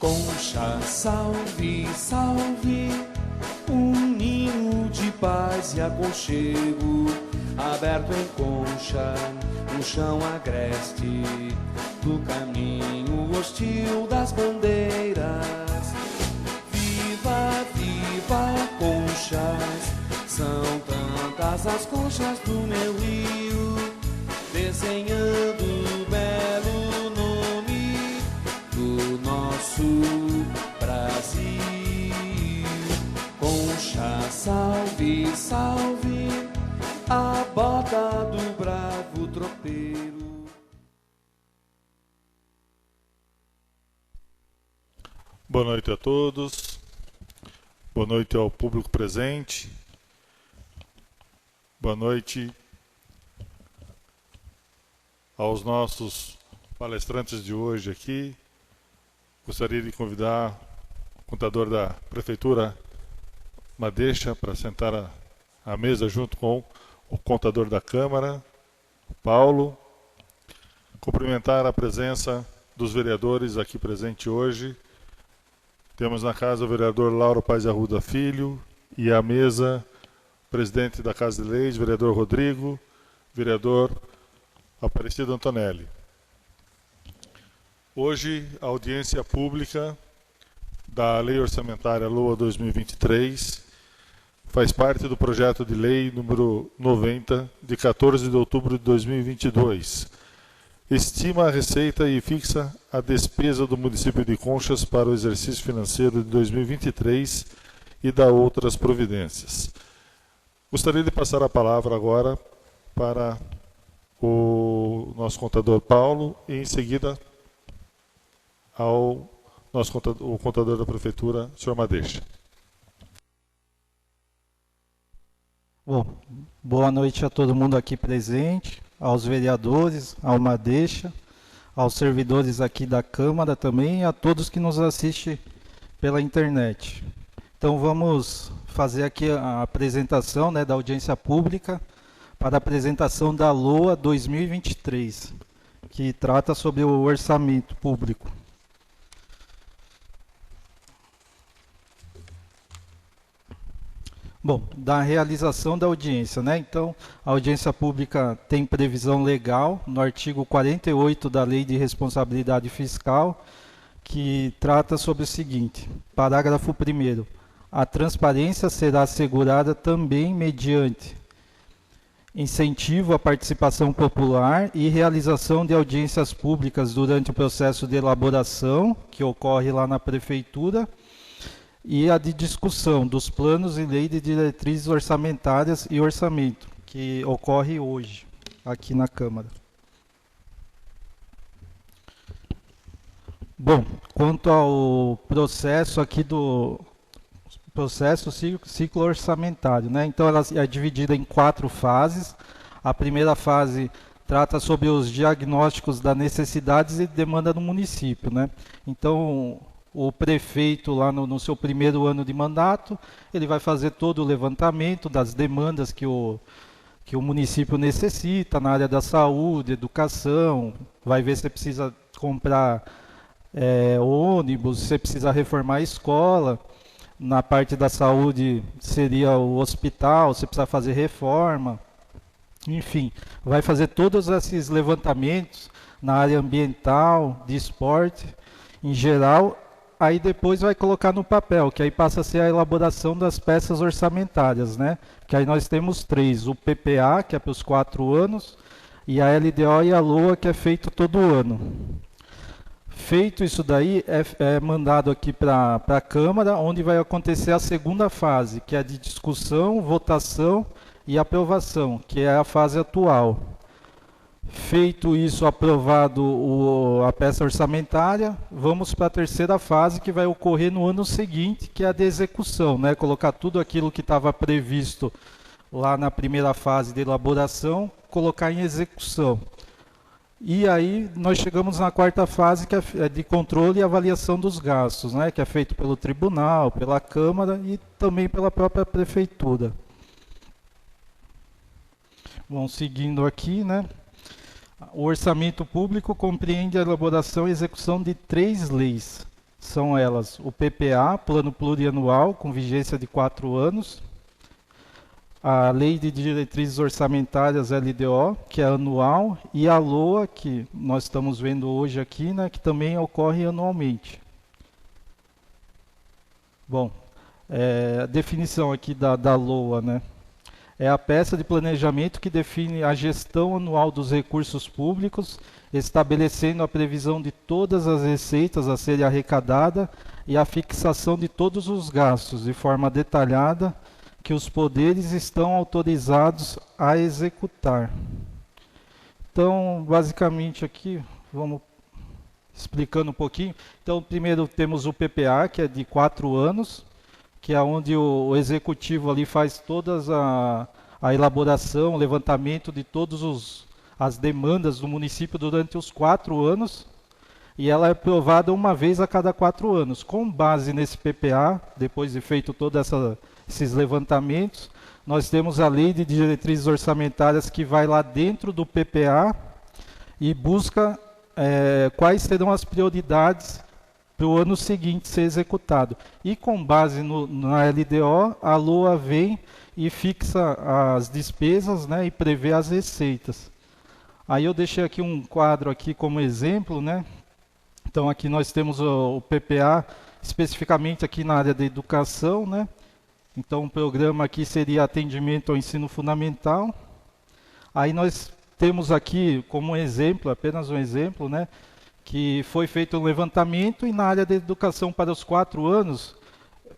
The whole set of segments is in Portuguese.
Concha, salve, salve, um ninho de paz e aconchego, aberto em Concha, no chão agreste, do caminho hostil das bandeiras. Viva, viva, conchas, são tantas as conchas do meu rio, desenhando o belo nome do nosso Brasil. Concha, salve, salve, a bota do bravo tropeiro. Boa noite a todos, boa noite ao público presente, boa noite aos nossos palestrantes de hoje aqui. Gostaria de convidar o contador da Prefeitura Madeixa para sentar à mesa junto com o contador da Câmara, o Paulo. Cumprimentar a presença dos vereadores aqui presentes hoje. Temos na casa o vereador Lauro Paz Arruda Filho e à mesa o presidente da Casa de Leis, vereador Rodrigo, vereador Aparecido Antonelli. Hoje, a audiência pública da Lei Orçamentária LOA 2023 faz parte do projeto de lei número 90, de 14 de outubro de 2022. Estima a receita e fixa a despesa do município de Conchas para o exercício financeiro de 2023 e dá outras providências. Gostaria de passar a palavra agora para o nosso contador Paulo e em seguida ao nosso contador da Prefeitura, senhor Madeixa. Bom, boa noite a todo mundo aqui presente, aos vereadores, ao Madeixa, aos servidores aqui da Câmara também e a todos que nos assistem pela internet. Então vamos fazer aqui a apresentação, né, da audiência pública para a apresentação da LOA 2023, que trata sobre o orçamento público. Bom, da realização da audiência, né? Então, a audiência pública tem previsão legal no artigo 48 da Lei de Responsabilidade Fiscal, que trata sobre o seguinte: parágrafo 1º. A transparência será assegurada também mediante incentivo à participação popular e realização de audiências públicas durante o processo de elaboração, que ocorre lá na Prefeitura, e a de discussão dos planos e lei de diretrizes orçamentárias e orçamento, que ocorre hoje, aqui na Câmara. Bom, quanto ao processo aqui do processo ciclo orçamentário, né? Então, ela é dividida em 4 fases. A primeira fase trata sobre os diagnósticos das necessidades e demanda do município, né? Então, o prefeito, lá no seu primeiro ano de mandato, ele vai fazer todo o levantamento das demandas que o município necessita na área da saúde, educação, vai ver se precisa comprar ônibus, se precisa reformar a escola. Na parte da saúde seria o hospital, se precisa fazer reforma. Enfim, vai fazer todos esses levantamentos na área ambiental, de esporte, em geral. Aí depois vai colocar no papel, que aí passa a ser a elaboração das peças orçamentárias, né? Que aí nós temos 3, o PPA, que é para os 4 anos, e a LDO e a LOA, que é feito todo ano. Feito isso daí, é mandado aqui para a Câmara, onde vai acontecer a segunda fase, que é de discussão, votação e aprovação, que é a fase atual. Feito isso, aprovado a peça orçamentária, vamos para a terceira fase, que vai ocorrer no ano seguinte, que é a de execução, né? Colocar tudo aquilo que estava previsto lá na primeira fase de elaboração, colocar em execução. E aí nós chegamos na quarta fase, que é de controle e avaliação dos gastos, né? Que é feito pelo tribunal, pela Câmara e também pela própria Prefeitura. Bom, seguindo aqui, né? O orçamento público compreende a elaboração e execução de 3 leis. São elas o PPA, Plano Plurianual, com vigência de 4 anos, a Lei de Diretrizes Orçamentárias, LDO, que é anual, e a LOA, que nós estamos vendo hoje aqui, né, que também ocorre anualmente. Bom, a definição aqui da LOA, né? É a peça de planejamento que define a gestão anual dos recursos públicos, estabelecendo a previsão de todas as receitas a serem arrecadadas e a fixação de todos os gastos, de forma detalhada, que os poderes estão autorizados a executar. Então, basicamente aqui, vamos explicando um pouquinho. Então, primeiro temos o PPA, que é de 4 anos, que é onde o executivo ali faz todas a elaboração, o levantamento de todas as demandas do município durante os 4 anos, e ela é aprovada uma vez a cada 4 anos. Com base nesse PPA, depois de feito todos esses levantamentos, nós temos a Lei de Diretrizes Orçamentárias que vai lá dentro do PPA e busca quais serão as prioridades para o ano seguinte ser executado. E com base na LDO, a LOA vem e fixa as despesas, né, e prevê as receitas. Aí eu deixei aqui um quadro aqui como exemplo, né? Então aqui nós temos o PPA especificamente aqui na área da educação, né? Então o programa aqui seria atendimento ao ensino fundamental. Aí nós temos aqui como exemplo, apenas um exemplo, né, que foi feito um levantamento e na área da educação para os 4 anos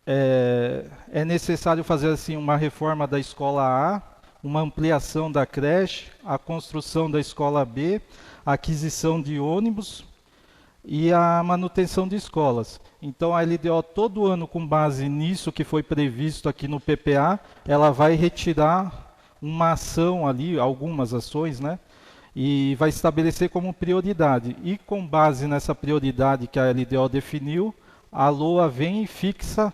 é necessário fazer assim uma reforma da escola A, uma ampliação da creche, a construção da escola B, a aquisição de ônibus e a manutenção de escolas. Então a LDO todo ano, com base nisso que foi previsto aqui no PPA, ela vai retirar uma ação ali, algumas ações, né? E vai estabelecer como prioridade. E com base nessa prioridade que a LDO definiu, a LOA vem e fixa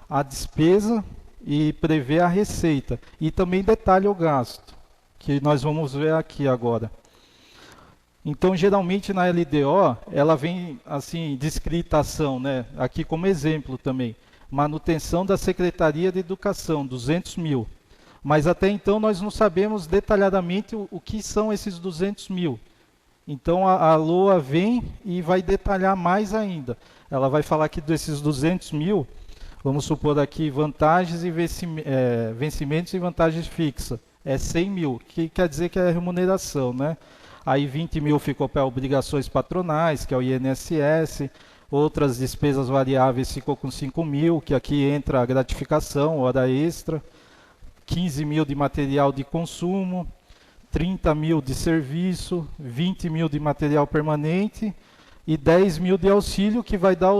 a despesa e prevê a receita. E também detalha o gasto, que nós vamos ver aqui agora. Então, geralmente na LDO, ela vem assim, descrita a ação, né? Aqui como exemplo também. Manutenção da Secretaria de Educação, 200 mil. Mas até então nós não sabemos detalhadamente o que são esses 200 mil. Então a LOA vem e vai detalhar mais ainda. Ela vai falar que desses 200 mil, vamos supor aqui vantagens e vencimentos e vantagens fixas. É 100 mil, que quer dizer que é remuneração, né? Aí 20 mil ficou para obrigações patronais, que é o INSS. Outras despesas variáveis ficou com 5 mil, que aqui entra a gratificação, hora extra. 15 mil de material de consumo, 30 mil de serviço, 20 mil de material permanente e 10 mil de auxílio, que vai dar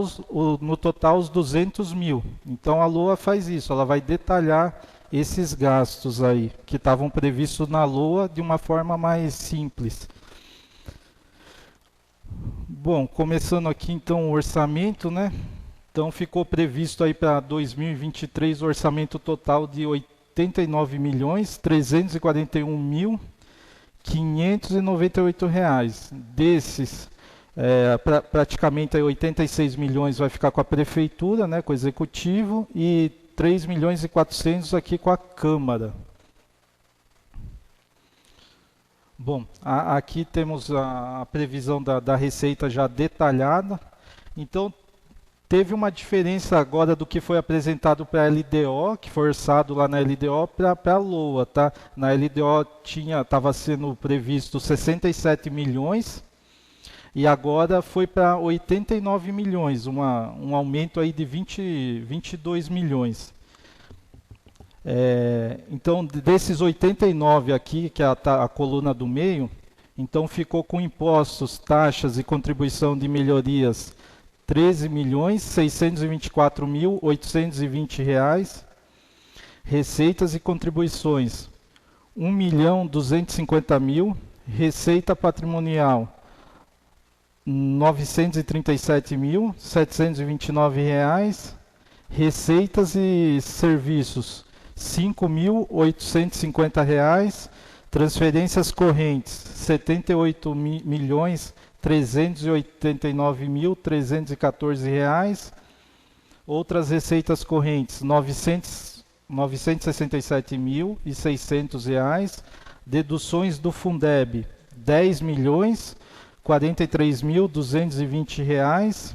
no total os 200 mil. Então a LOA faz isso, ela vai detalhar esses gastos aí, que estavam previstos na LOA de uma forma mais simples. Bom, começando aqui então o orçamento, né? Então ficou previsto aí para 2023 o orçamento total de 89.341.598 reais. Desses, praticamente 86 milhões vai ficar com a prefeitura, né, com o executivo, e 3.400.000 aqui com a Câmara. Bom, aqui temos a previsão da receita já detalhada. Então, teve uma diferença agora do que foi apresentado para a LDO, que foi orçado lá na LDO, para a LOA, tá? Na LDO estava sendo previsto 67 milhões e agora foi para 89 milhões, um aumento aí de 22 milhões. Então, desses 89 aqui, que é a coluna do meio, então ficou com impostos, taxas e contribuição de melhorias 13.624.820 reais, receitas e contribuições 1.250.000, receita patrimonial 937.729 reais, receitas e serviços 5.850 reais, transferências correntes R$ 78.389.314. Outras receitas correntes, R$ 967.600. Deduções do Fundeb, R$ 10.043.220.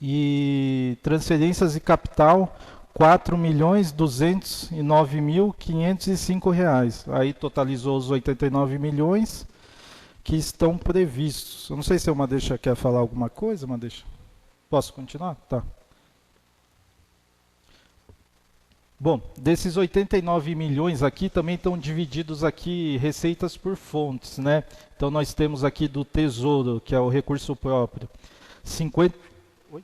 E transferências de capital, R$ 4.209.505. Aí totalizou os 89 milhões que estão previstos. Eu não sei se a Madeixa quer falar alguma coisa, Madeixa. Posso continuar? Tá. Bom, desses 89 milhões aqui também estão divididos aqui receitas por fontes, né? Então nós temos aqui do Tesouro, que é o recurso próprio, 50... Oi?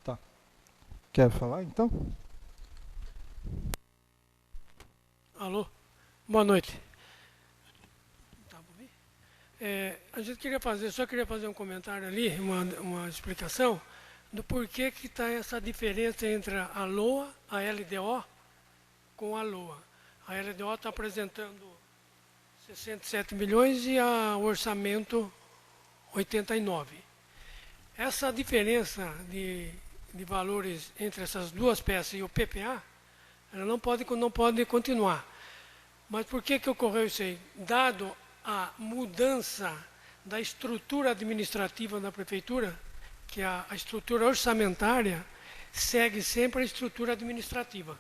Tá. Quer falar então? Alô? Boa noite. Tá, a gente só queria fazer um comentário ali, uma explicação do porquê que está essa diferença entre a LOA, a LDO, com a LOA. A LDO está apresentando 67 milhões e o orçamento 89. Essa diferença de valores entre essas duas peças e o PPA, ela não pode continuar. Mas por que ocorreu isso aí? Dado a mudança da estrutura administrativa da prefeitura, que a estrutura orçamentária segue sempre a estrutura administrativa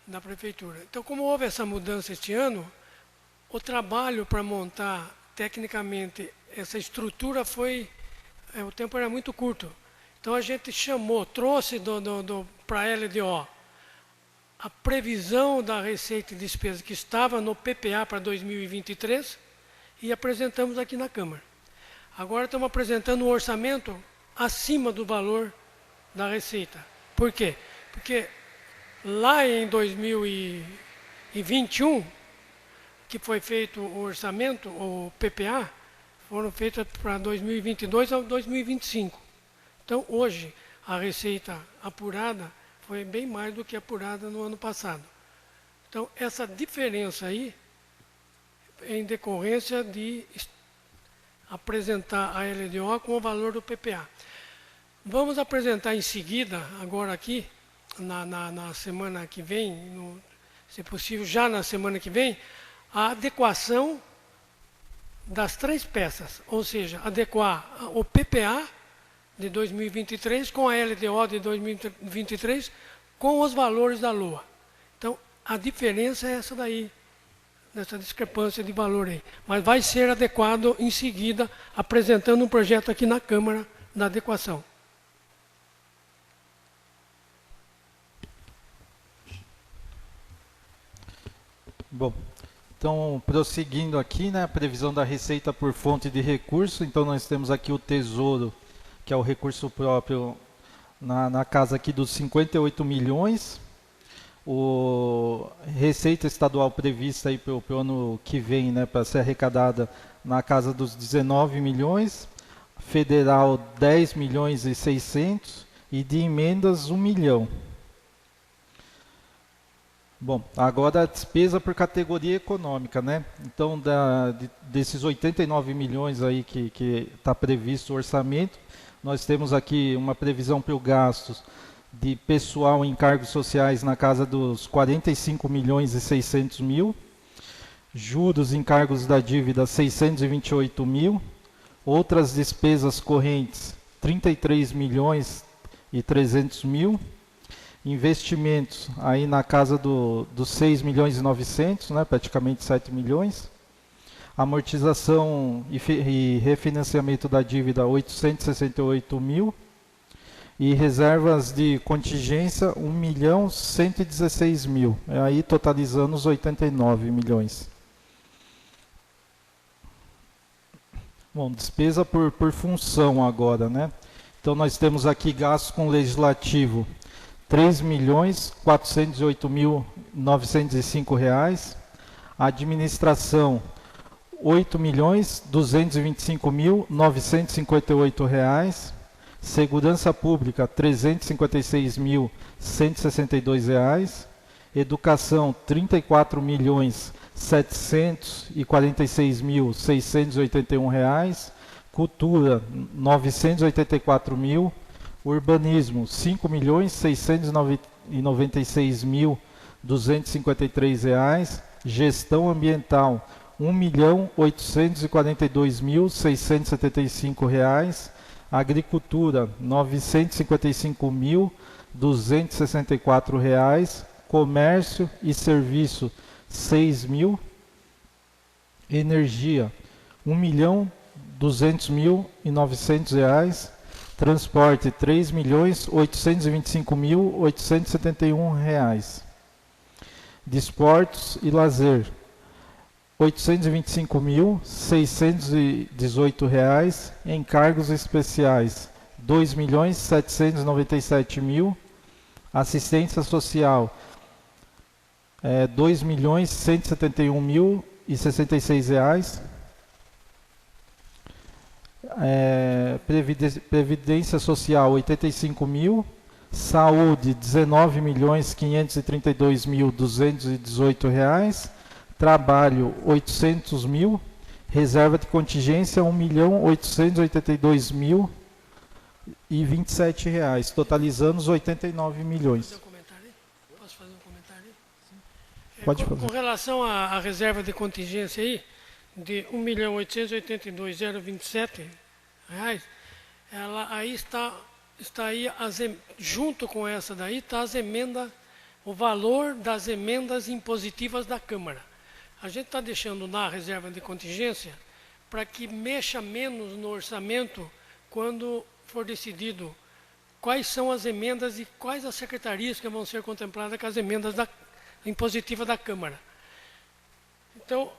da prefeitura. Então, como houve essa mudança este ano, o trabalho para montar tecnicamente essa estrutura o tempo era muito curto. Então a gente trouxe para a LDO a previsão da receita e despesa que estava no PPA para 2023 e apresentamos aqui na Câmara. Agora estamos apresentando um orçamento acima do valor da receita. Por quê? Porque lá em 2021, que foi feito o orçamento, o PPA, foram feitas para 2022 a 2025. Então, hoje, a receita apurada foi bem mais do que apurada no ano passado. Então, essa diferença aí é em decorrência de apresentar a LDO com o valor do PPA. Vamos apresentar em seguida, agora aqui, na semana que vem, se possível, já na semana que vem, a adequação das três peças, ou seja, adequar o PPA de 2023 com a LDO de 2023 com os valores da LOA. Então, a diferença é essa daí, dessa discrepância de valor aí. Mas vai ser adequado em seguida, apresentando um projeto aqui na Câmara da adequação. Bom, então, prosseguindo aqui, né, a previsão da receita por fonte de recurso. Então, nós temos aqui o Tesouro, que é o recurso próprio na casa aqui dos 58 milhões. O receita estadual prevista aí para o ano que vem, né, para ser arrecadada na casa dos 19 milhões. Federal 10 milhões e 600 e de emendas 1 milhão. Bom, agora a despesa por categoria econômica, né? Então, desses 89 milhões aí que está previsto o orçamento, nós temos aqui uma previsão para o gastos de pessoal em cargos sociais na casa dos 45 milhões e 600 mil, juros em cargos da dívida 628 mil, outras despesas correntes 33 milhões e 300 mil, investimentos aí na casa dos 6 milhões e 900, né, praticamente 7 milhões. Amortização e refinanciamento da dívida 868 mil. E reservas de contingência 1.116.000. Aí totalizando os 89 milhões. Bom, despesa por função agora, né? Então nós temos aqui gastos com legislativo. R$ 3.408.905. Administração, R$ R$8.225.958. Segurança Pública, R$356.162. Educação, R$34.746.681. Cultura, R$984.000. Urbanismo, R$5.696.253. Gestão Ambiental, R$1.842.675. Agricultura, R$955.264. Comércio e Serviço, R$6.000. Energia, R$1.200.900. Transporte, R$3.825.871. Desportos e Lazer, R$825.618. Encargos especiais, R$2.797.000. Assistência social, R$2.171.066. Previdência Social, R$85.000. Saúde, R$19.532.218. Trabalho, R$800.000. Reserva de contingência, R$1.882.027, totalizando os R$89 milhões. Posso fazer um comentário? Pode fazer. Com relação à reserva de contingência aí, de R$1.882.027, ela aí está aí, junto com essa daí, está as emendas, o valor das emendas impositivas da Câmara. A gente está deixando na reserva de contingência para que mexa menos no orçamento quando for decidido quais são as emendas e quais as secretarias que vão ser contempladas com as emendas impositivas da Câmara. Então,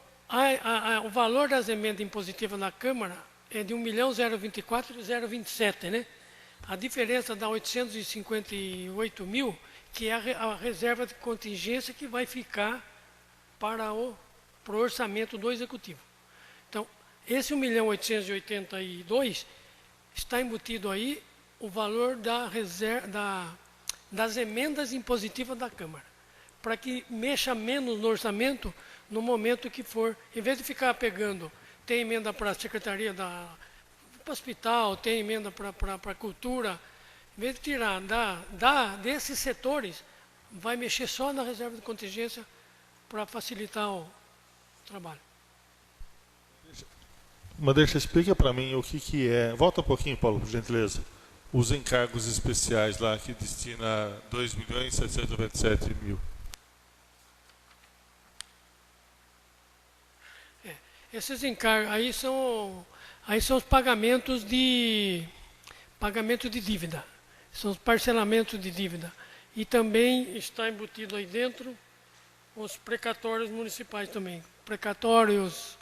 o valor das emendas impositivas da Câmara é de R$1.024.027, né? A diferença dá 858 mil, que é a reserva de contingência que vai ficar para o orçamento do Executivo. Então, esse 1.882.000 está embutido aí o valor das emendas impositivas da Câmara, para que mexa menos no orçamento no momento que for, em vez de ficar pegando, tem emenda para a Secretaria para o hospital, tem emenda para a cultura, em vez de tirar desses setores, vai mexer só na reserva de contingência para facilitar o trabalho. Madeixa, explica para mim o que é. Volta um pouquinho, Paulo, por gentileza. Os encargos especiais lá que destina R$2.797.000. Esses encargos aí são os pagamentos de dívida. São os parcelamentos de dívida. E também está embutido aí dentro os precatórios municipais também. Precatórios,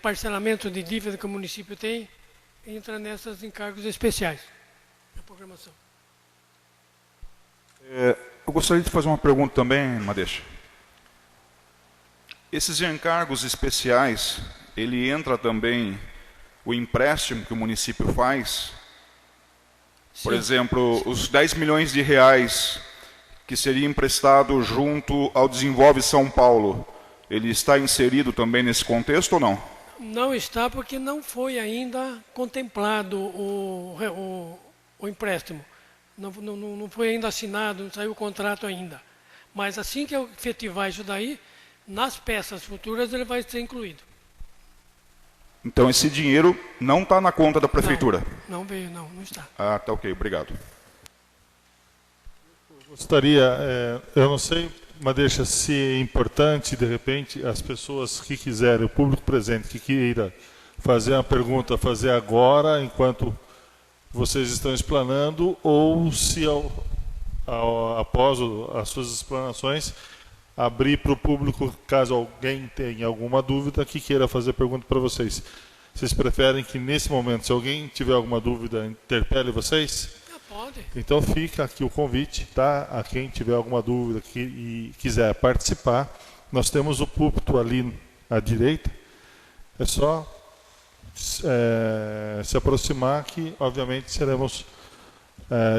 parcelamento de dívida que o município tem, entra nessas encargos especiais da programação. Eu gostaria de fazer uma pergunta também, Madeixa. Esses encargos especiais, ele entra também o empréstimo que o município faz? Sim. Por exemplo, os R$10 milhões que seria emprestado junto ao Desenvolve São Paulo, ele está inserido também nesse contexto ou não? Não está, porque não foi ainda contemplado o empréstimo. Não foi ainda assinado, não saiu o contrato ainda. Mas assim que eu efetivar isso daí, nas peças futuras ele vai ser incluído. Então esse dinheiro não está na conta da prefeitura? Não veio, não está. Ah, tá ok, obrigado. Gostaria, eu não sei, Madeixa, se é importante, de repente, as pessoas que quiserem, o público presente que queira fazer uma pergunta, fazer agora, enquanto vocês estão explanando, ou se após as suas explanações, abrir para o público, caso alguém tenha alguma dúvida, que queira fazer pergunta para vocês. Vocês preferem que, nesse momento, se alguém tiver alguma dúvida, interpele vocês? Pode. Então fica aqui o convite, tá? A quem tiver alguma dúvida e quiser participar. Nós temos o púlpito ali à direita É só se aproximar que, obviamente,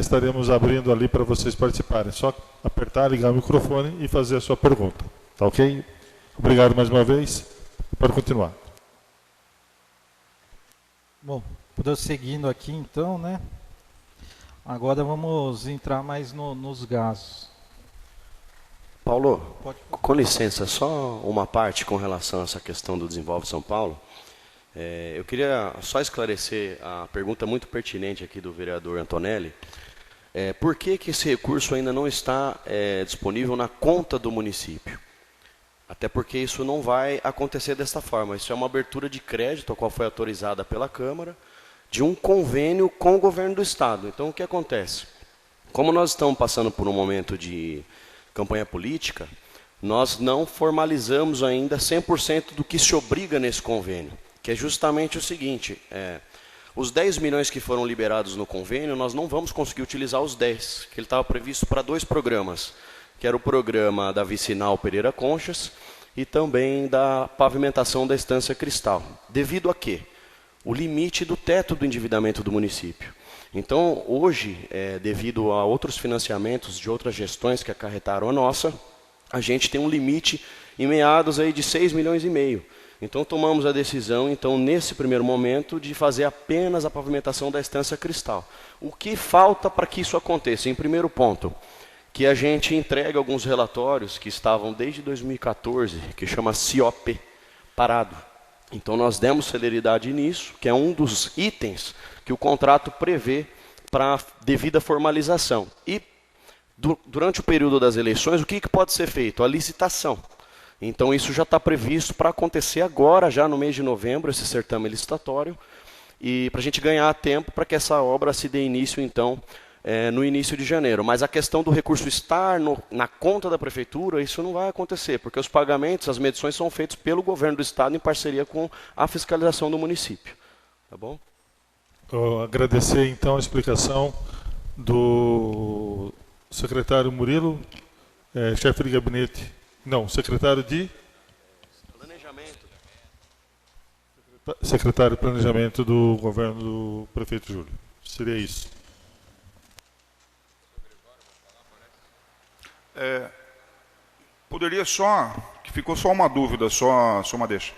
estaremos abrindo ali para vocês participarem. Só apertar, ligar o microfone e fazer a sua pergunta. Tá ok? Obrigado mais uma vez. Pode continuar. Bom, prosseguindo aqui então, né? Agora vamos entrar mais nos gastos. Paulo, com licença, só uma parte com relação a essa questão do Desenvolve São Paulo. Eu queria só esclarecer a pergunta muito pertinente aqui do vereador Antonelli. Por que esse recurso ainda não está disponível na conta do município? Até porque isso não vai acontecer desta forma. Isso é uma abertura de crédito, a qual foi autorizada pela Câmara, de um convênio com o governo do Estado. Então, o que acontece? Como nós estamos passando por um momento de campanha política, nós não formalizamos ainda 100% do que se obriga nesse convênio, que é justamente o seguinte, os 10 milhões que foram liberados no convênio, nós não vamos conseguir utilizar os 10, que ele estava previsto para 2 programas, que era o programa da Vicinal Pereira Conchas e também da pavimentação da Estância Cristal. Devido a quê? O limite do teto do endividamento do município. Então, hoje, devido a outros financiamentos de outras gestões que acarretaram a nossa, a gente tem um limite em meados aí de 6,5 milhões. Então, tomamos a decisão, então, nesse primeiro momento, de fazer apenas a pavimentação da Estância Cristal. O que falta para que isso aconteça? Em primeiro ponto, que a gente entregue alguns relatórios que estavam desde 2014, que chama CIOP, parado. Então, nós demos celeridade nisso, que é um dos itens que o contrato prevê para devida formalização. E, durante o período das eleições, o que pode ser feito? A licitação. Então, isso já está previsto para acontecer agora, já no mês de novembro, esse certame licitatório, e para a gente ganhar tempo para que essa obra se dê início, então, no início de janeiro. Mas a questão do recurso estar na conta da prefeitura, isso não vai acontecer, porque os pagamentos, as medições são feitos pelo governo do estado em parceria com a fiscalização do município. Tá bom? Eu agradecer então a explicação do secretário Murilo, chefe de gabinete, não, secretário de Planejamento. Secretário de Planejamento do governo do prefeito Júlio. Seria isso. Poderia só, que ficou só uma dúvida, só uma deixa.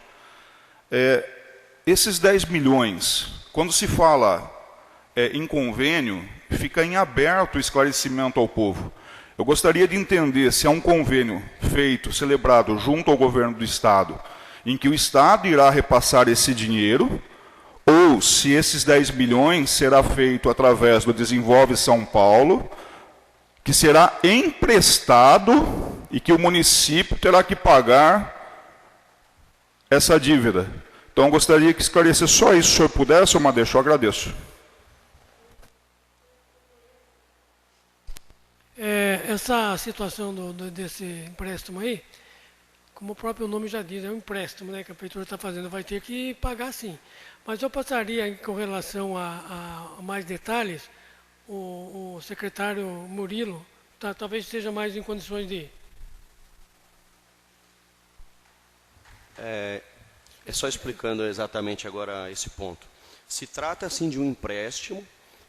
Esses 10 milhões, quando se fala em convênio, fica em aberto o esclarecimento ao povo. Eu gostaria de entender se é um convênio feito, celebrado junto ao governo do Estado, em que o Estado irá repassar esse dinheiro, ou se esses 10 milhões será feito através do Desenvolve São Paulo, que será emprestado e que o município terá que pagar essa dívida. Então, eu gostaria que esclarecesse só isso, se o senhor puder, senhor Madeixo, eu agradeço. Essa situação desse empréstimo aí, como o próprio nome já diz, é um empréstimo, né, que a prefeitura está fazendo, vai ter que pagar sim. Mas eu passaria, com relação a mais detalhes, o secretário Murilo talvez esteja mais em condições de... Só explicando exatamente agora esse ponto. Se trata, assim, de um empréstimo,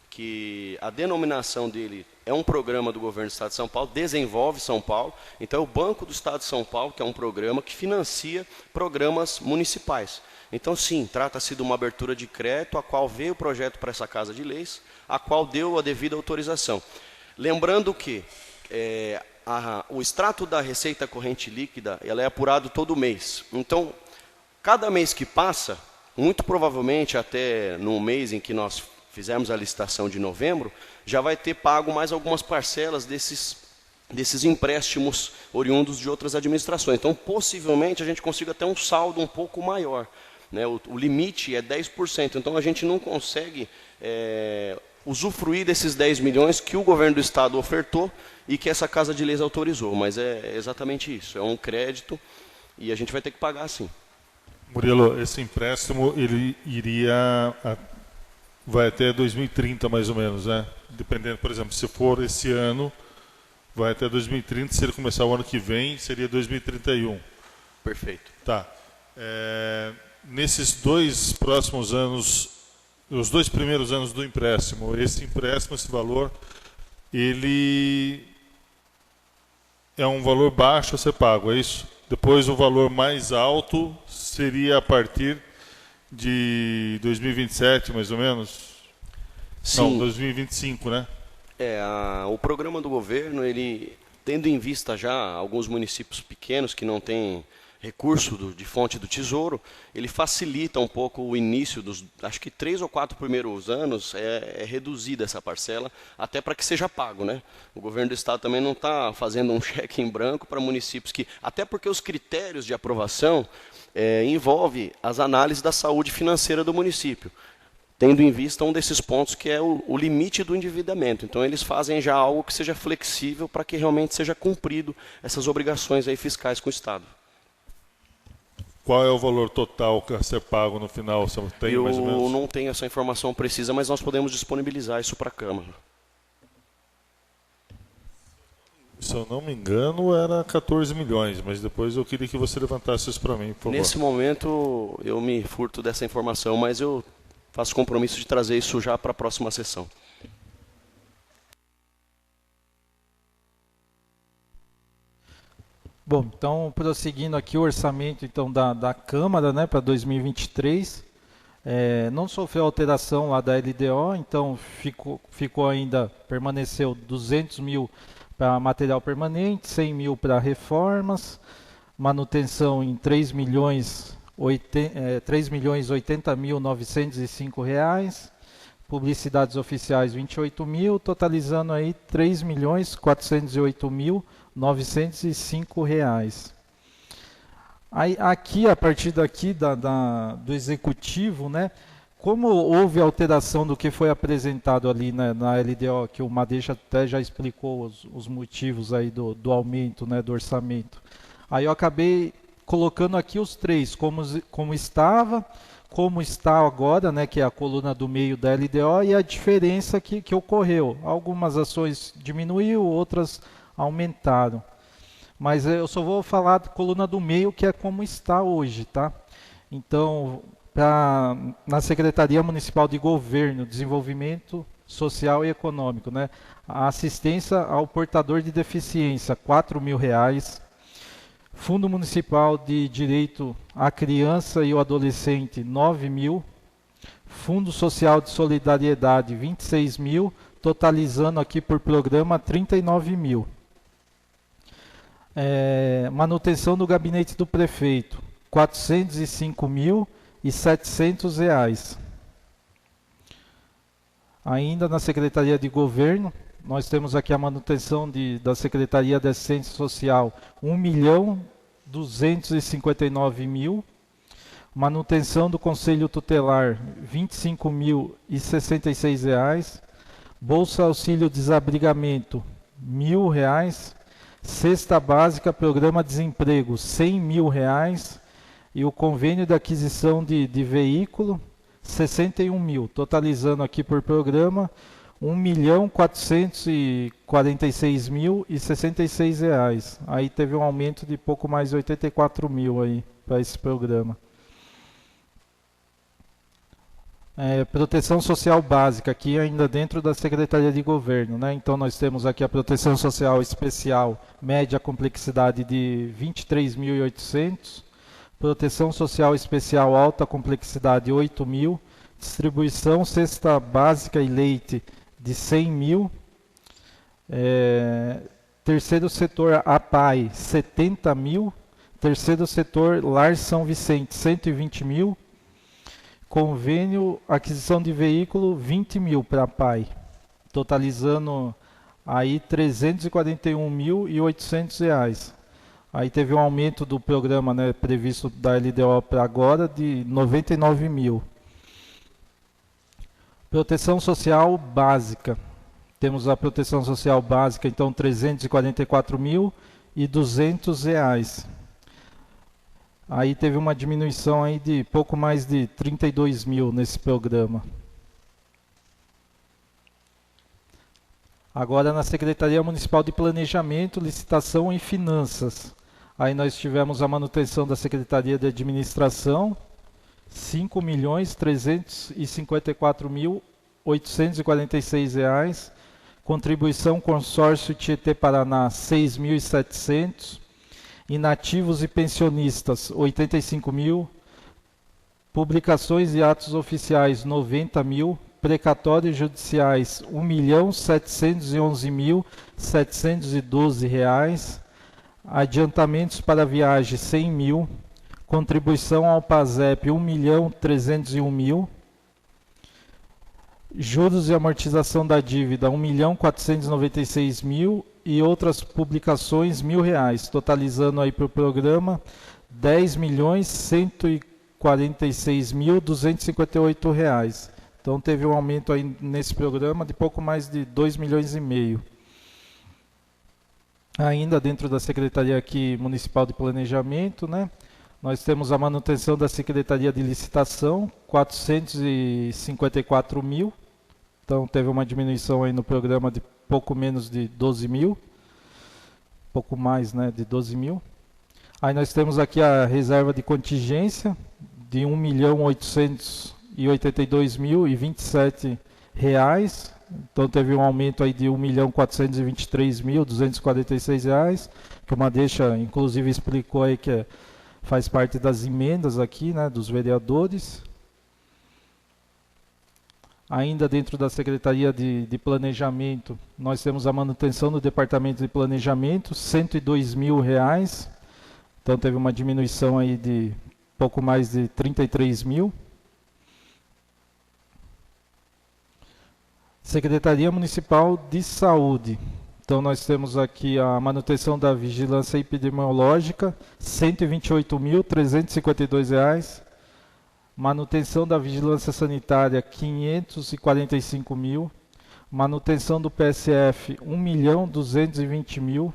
que a denominação dele é um programa do governo do Estado de São Paulo, Desenvolve São Paulo. Então, é o Banco do Estado de São Paulo, que é um programa que financia programas municipais. Então, sim, trata-se de uma abertura de crédito, a qual veio o projeto para essa Casa de Leis, a qual deu a devida autorização. Lembrando que o extrato da receita corrente líquida, ela é apurado todo mês. Então, cada mês que passa, muito provavelmente até no mês em que nós fizemos a licitação de novembro, já vai ter pago mais algumas parcelas desses empréstimos oriundos de outras administrações. Então, possivelmente, a gente consiga ter um saldo um pouco maior, né? O limite é 10%, então a gente não consegue usufruir desses 10 milhões que o governo do Estado ofertou e que essa Casa de Leis autorizou, mas é exatamente isso, é um crédito e a gente vai ter que pagar sim. Murilo, esse empréstimo ele vai até 2030 mais ou menos, né? Dependendo, por exemplo, se for esse ano, vai até 2030, se ele começar o ano que vem, seria 2031. Perfeito. Tá. nesses 2 próximos anos, os 2 primeiros anos do empréstimo, esse valor, ele é um valor baixo a ser pago, é isso? Depois o valor mais alto seria a partir de 2027, mais ou menos? Sim. Não, 2025, né? O programa do governo, ele, tendo em vista já alguns municípios pequenos que não têm recurso de fonte do Tesouro, ele facilita um pouco o início dos, acho que 3 ou 4 primeiros anos, é reduzida essa parcela, até para que seja pago, né? O governo do estado também não está fazendo um cheque em branco para municípios que, até porque os critérios de aprovação envolve as análises da saúde financeira do município, tendo em vista um desses pontos que é o limite do endividamento. Então eles fazem já algo que seja flexível para que realmente seja cumprido essas obrigações aí fiscais com o estado. Qual é o valor total a ser pago no final? Você tem, mais ou menos? Eu não tenho essa informação precisa, mas nós podemos disponibilizar isso para a Câmara. Se eu não me engano, era 14 milhões, mas depois eu queria que você levantasse isso para mim, por favor. Nesse momento, eu me furto dessa informação, mas eu faço compromisso de trazer isso já para a próxima sessão. Bom, então, prosseguindo aqui o orçamento então, da Câmara, né, para 2023, não sofreu alteração lá da LDO, então ficou ainda, permaneceu 200 mil para material permanente, 100 mil para reformas, manutenção em 3.080.905 reais, publicidades oficiais 28 mil, totalizando aí 3.408.905 reais. Aí, aqui, a partir daqui do executivo, né, como houve alteração do que foi apresentado ali, né, na LDO, que o Madeixa até já explicou os motivos aí do aumento, né, do orçamento, aí eu acabei colocando aqui os 3, como estava, como está agora, né, que é a coluna do meio da LDO, e a diferença que ocorreu. Algumas ações diminuíram, outras aumentaram. Mas eu só vou falar da coluna do meio, que é como está hoje, tá? Então, na Secretaria Municipal de Governo, Desenvolvimento Social e Econômico, né, a assistência ao portador de deficiência, R$ 4.000. Fundo Municipal de Direito à Criança e ao Adolescente, 9 mil. Fundo Social de Solidariedade, 26 mil, totalizando aqui por programa 39 mil. Manutenção do gabinete do prefeito, 405.700 reais. Ainda na Secretaria de Governo, nós temos aqui a manutenção da Secretaria de Assistência Social, 1.259.000. Manutenção do Conselho Tutelar, R$ 25.066. Bolsa Auxílio Desabrigamento, R$ 1.000. Cesta Básica Programa Desemprego, R$ 100.000. E o convênio de aquisição de veículo, 61 mil, totalizando aqui por programa R$ 1.446.066 reais. Aí teve um aumento de pouco mais de 84 mil aí para esse programa. Proteção Social Básica, aqui ainda dentro da Secretaria de Governo, né? Então nós temos aqui a Proteção Social Especial, média complexidade de 23.800. Proteção Social Especial Alta Complexidade, 8 mil. Distribuição Cesta Básica e Leite, de 100 mil. Terceiro Setor APAI, 70 mil. Terceiro Setor Lar São Vicente, 120 mil. Convênio Aquisição de Veículo, 20 mil para a APAI. Totalizando aí R$ 341.800 reais. Aí teve um aumento do programa, né, previsto da LDO para agora de 99 mil. Proteção Social Básica. Temos a Proteção Social Básica, então, R$ 344.200 reais. Aí teve uma diminuição aí de pouco mais de 32 mil nesse programa. Agora na Secretaria Municipal de Planejamento, Licitação e Finanças. Aí nós tivemos a manutenção da Secretaria de Administração, R$ 5.354.846. Contribuição Consórcio Tietê Paraná, 6.700. Inativos e pensionistas, 85 mil. Publicações e atos oficiais, 90 mil. Precatórios judiciais, R$ 1.711.712. Adiantamentos para viagem, 100 mil. Contribuição ao PASEP, 1.301.000. Juros e amortização da dívida, 1.496.000. E outras publicações, R$ 1.000, totalizando aí para o programa R$ 10.146.258. Então teve um aumento aí nesse programa de pouco mais de R$ 2,5 milhões. Ainda dentro da Secretaria aqui Municipal de Planejamento, né? Nós temos a manutenção da Secretaria de Licitação, 454 mil. Então teve uma diminuição aí no programa de pouco menos de 12 mil. Pouco mais, né, de 12 mil. Aí nós temos aqui a reserva de contingência de R$ 1.882.027. Então teve um aumento aí de R$ 1.423.246, que o Madeixa inclusive explicou aí que faz parte das emendas aqui, né, dos vereadores. Ainda dentro da Secretaria de Planejamento, nós temos a manutenção do Departamento de Planejamento, R$ 102 mil. Então teve uma diminuição aí de pouco mais de 33 mil. Secretaria Municipal de Saúde. Então nós temos aqui a manutenção da vigilância epidemiológica, R$ 128.352. Manutenção da vigilância sanitária, 545 mil. Manutenção do PSF, 1.220.000.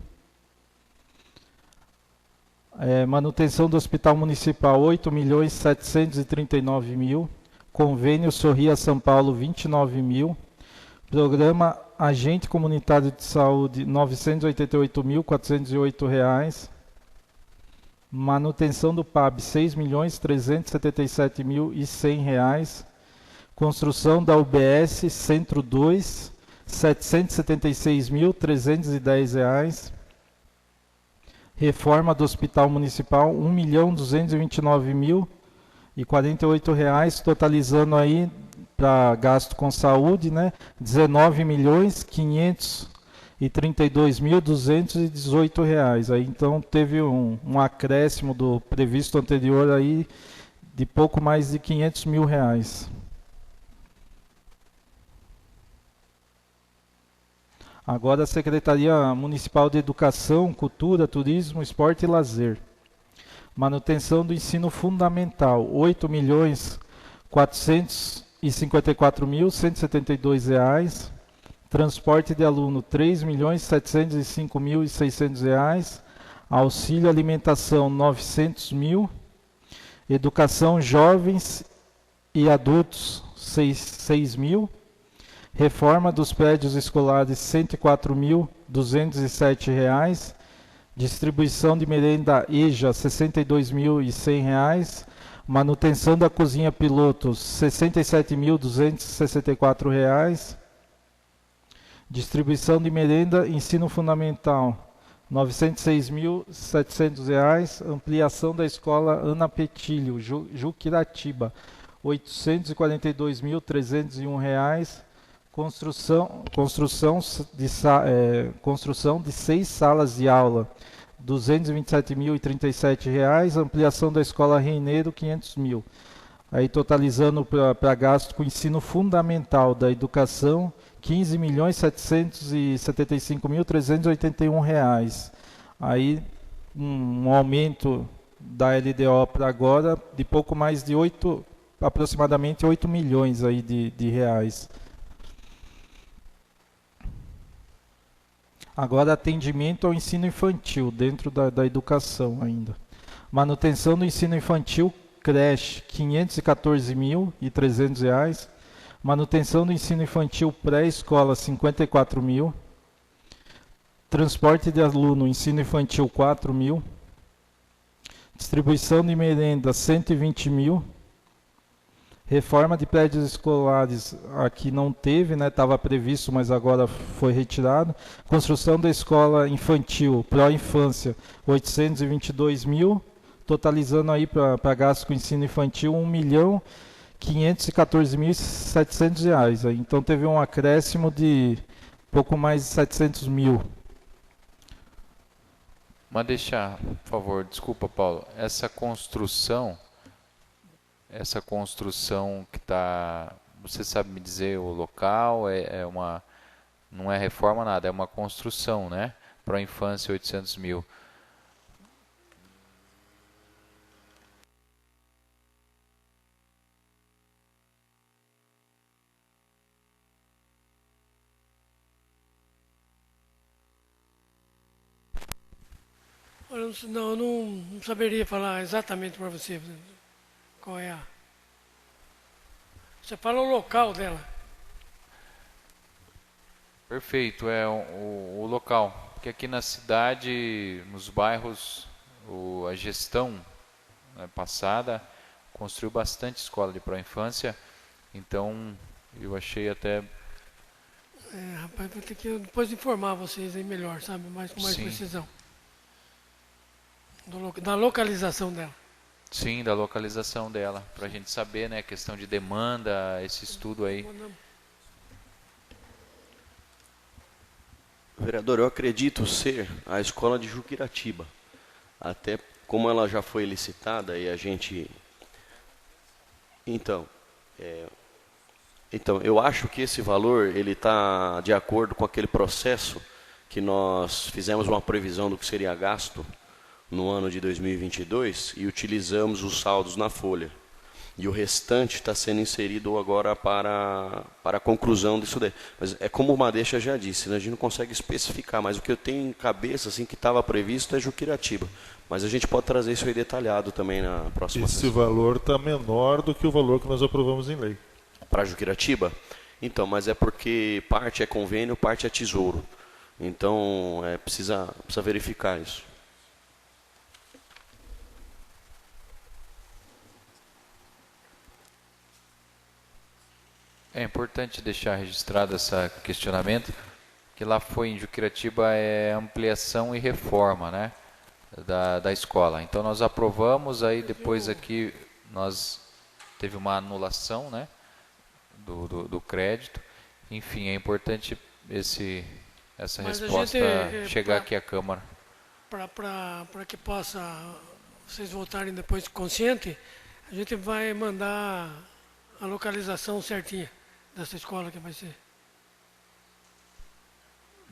Manutenção do Hospital Municipal, 8.739.000. Convênio Sorria São Paulo, 29 mil. Programa Agente Comunitário de Saúde, R$ 988.408. Manutenção do PAB, R$ 6.377.100. Construção da UBS Centro 2, R$ 776.310. Reforma do Hospital Municipal, R$ 1.229.048, totalizando aí para gasto com saúde, né, R$ 19.532.218. Aí então teve um acréscimo do previsto anterior aí de pouco mais de R$ 500 mil. Agora a Secretaria Municipal de Educação, Cultura, Turismo, Esporte e Lazer. Manutenção do ensino fundamental, R$ 8.454.172. Transporte de aluno, R$ 3.705.600. Auxílio alimentação, R$ 900 mil. Educação jovens e adultos, R$ 6 mil. Reforma dos prédios escolares, R$ 104.207. Distribuição de merenda EJA, R$ 62.100. Manutenção da cozinha pilotos, R$ 67.264. Distribuição de merenda ensino fundamental, R$ 906.700. Ampliação da escola Ana Petilho, Juquiratiba, R$ 842.301. Construção de 6 salas de aula, R$ 227.037. Ampliação da escola Reineiro, R$ 500 mil. Aí totalizando para gasto com ensino fundamental da educação, R$ 15.775.381. Aí um aumento da LDO para agora de pouco mais de aproximadamente 8 milhões aí de reais. Agora, atendimento ao ensino infantil, dentro da educação ainda. Manutenção do ensino infantil, creche, R$ 514.300. Manutenção do ensino infantil pré-escola, R$ 54 mil. Transporte de aluno, ensino infantil, R$ 4 mil. Distribuição de merenda, R$ 120 mil. Reforma de prédios escolares aqui não teve, né? Estava previsto, mas agora foi retirado. Construção da escola infantil, pró-infância, 822 mil, totalizando aí para gasto com ensino infantil R$1.514.700. Então teve um acréscimo de pouco mais de 700 mil. Mas deixar, por favor, desculpa, Paulo, essa construção que está, você sabe me dizer o local, não é reforma nada, é uma construção, né? Para a infância 800 mil. Eu não saberia falar exatamente para você qual é a... Você fala o local dela. Perfeito, é o local. Porque aqui na cidade, nos bairros, a gestão, né, passada construiu bastante escola de pró-infância. Então, eu achei até... rapaz, vou ter que depois informar vocês aí melhor, sabe? Com mais Sim. precisão. Da localização dela. Sim, da localização dela, para a gente saber, né, questão de demanda, esse estudo aí. Vereador, eu acredito ser a escola de Juquiratiba. Até como ela já foi licitada e a gente... Então, eu acho que esse valor ele está de acordo com aquele processo que nós fizemos uma previsão do que seria gasto no ano de 2022 e utilizamos os saldos na folha. E o restante está sendo inserido agora para a conclusão disso daí. Mas é como o Madeixa já disse, né? A gente não consegue especificar, mas o que eu tenho em cabeça, assim, que estava previsto é Juquiratiba. Mas a gente pode trazer isso aí detalhado também na próxima Esse sessão. valor está menor do que o valor que nós aprovamos em lei. Para Juquiratiba? Então, mas é porque parte é convênio, parte é tesouro. Então, precisa verificar isso. É importante deixar registrado esse questionamento, que lá foi em Juquiratiba ampliação e reforma, né, da escola. Então nós aprovamos, aí depois aqui nós teve uma anulação, né, do crédito. Enfim, é importante essa resposta chegar aqui à Câmara. Para que vocês votarem depois consciente, a gente vai mandar a localização certinha dessa escola que vai ser.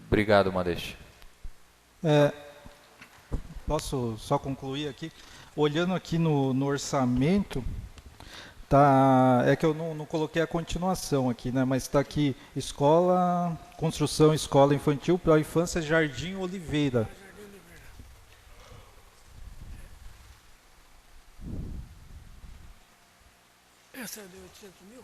Obrigado, Madeixa. Posso só concluir aqui? Olhando aqui no orçamento, é que eu não coloquei a continuação aqui, né? Mas está aqui construção escola infantil para a infância Jardim Oliveira. Essa é de 800 mil?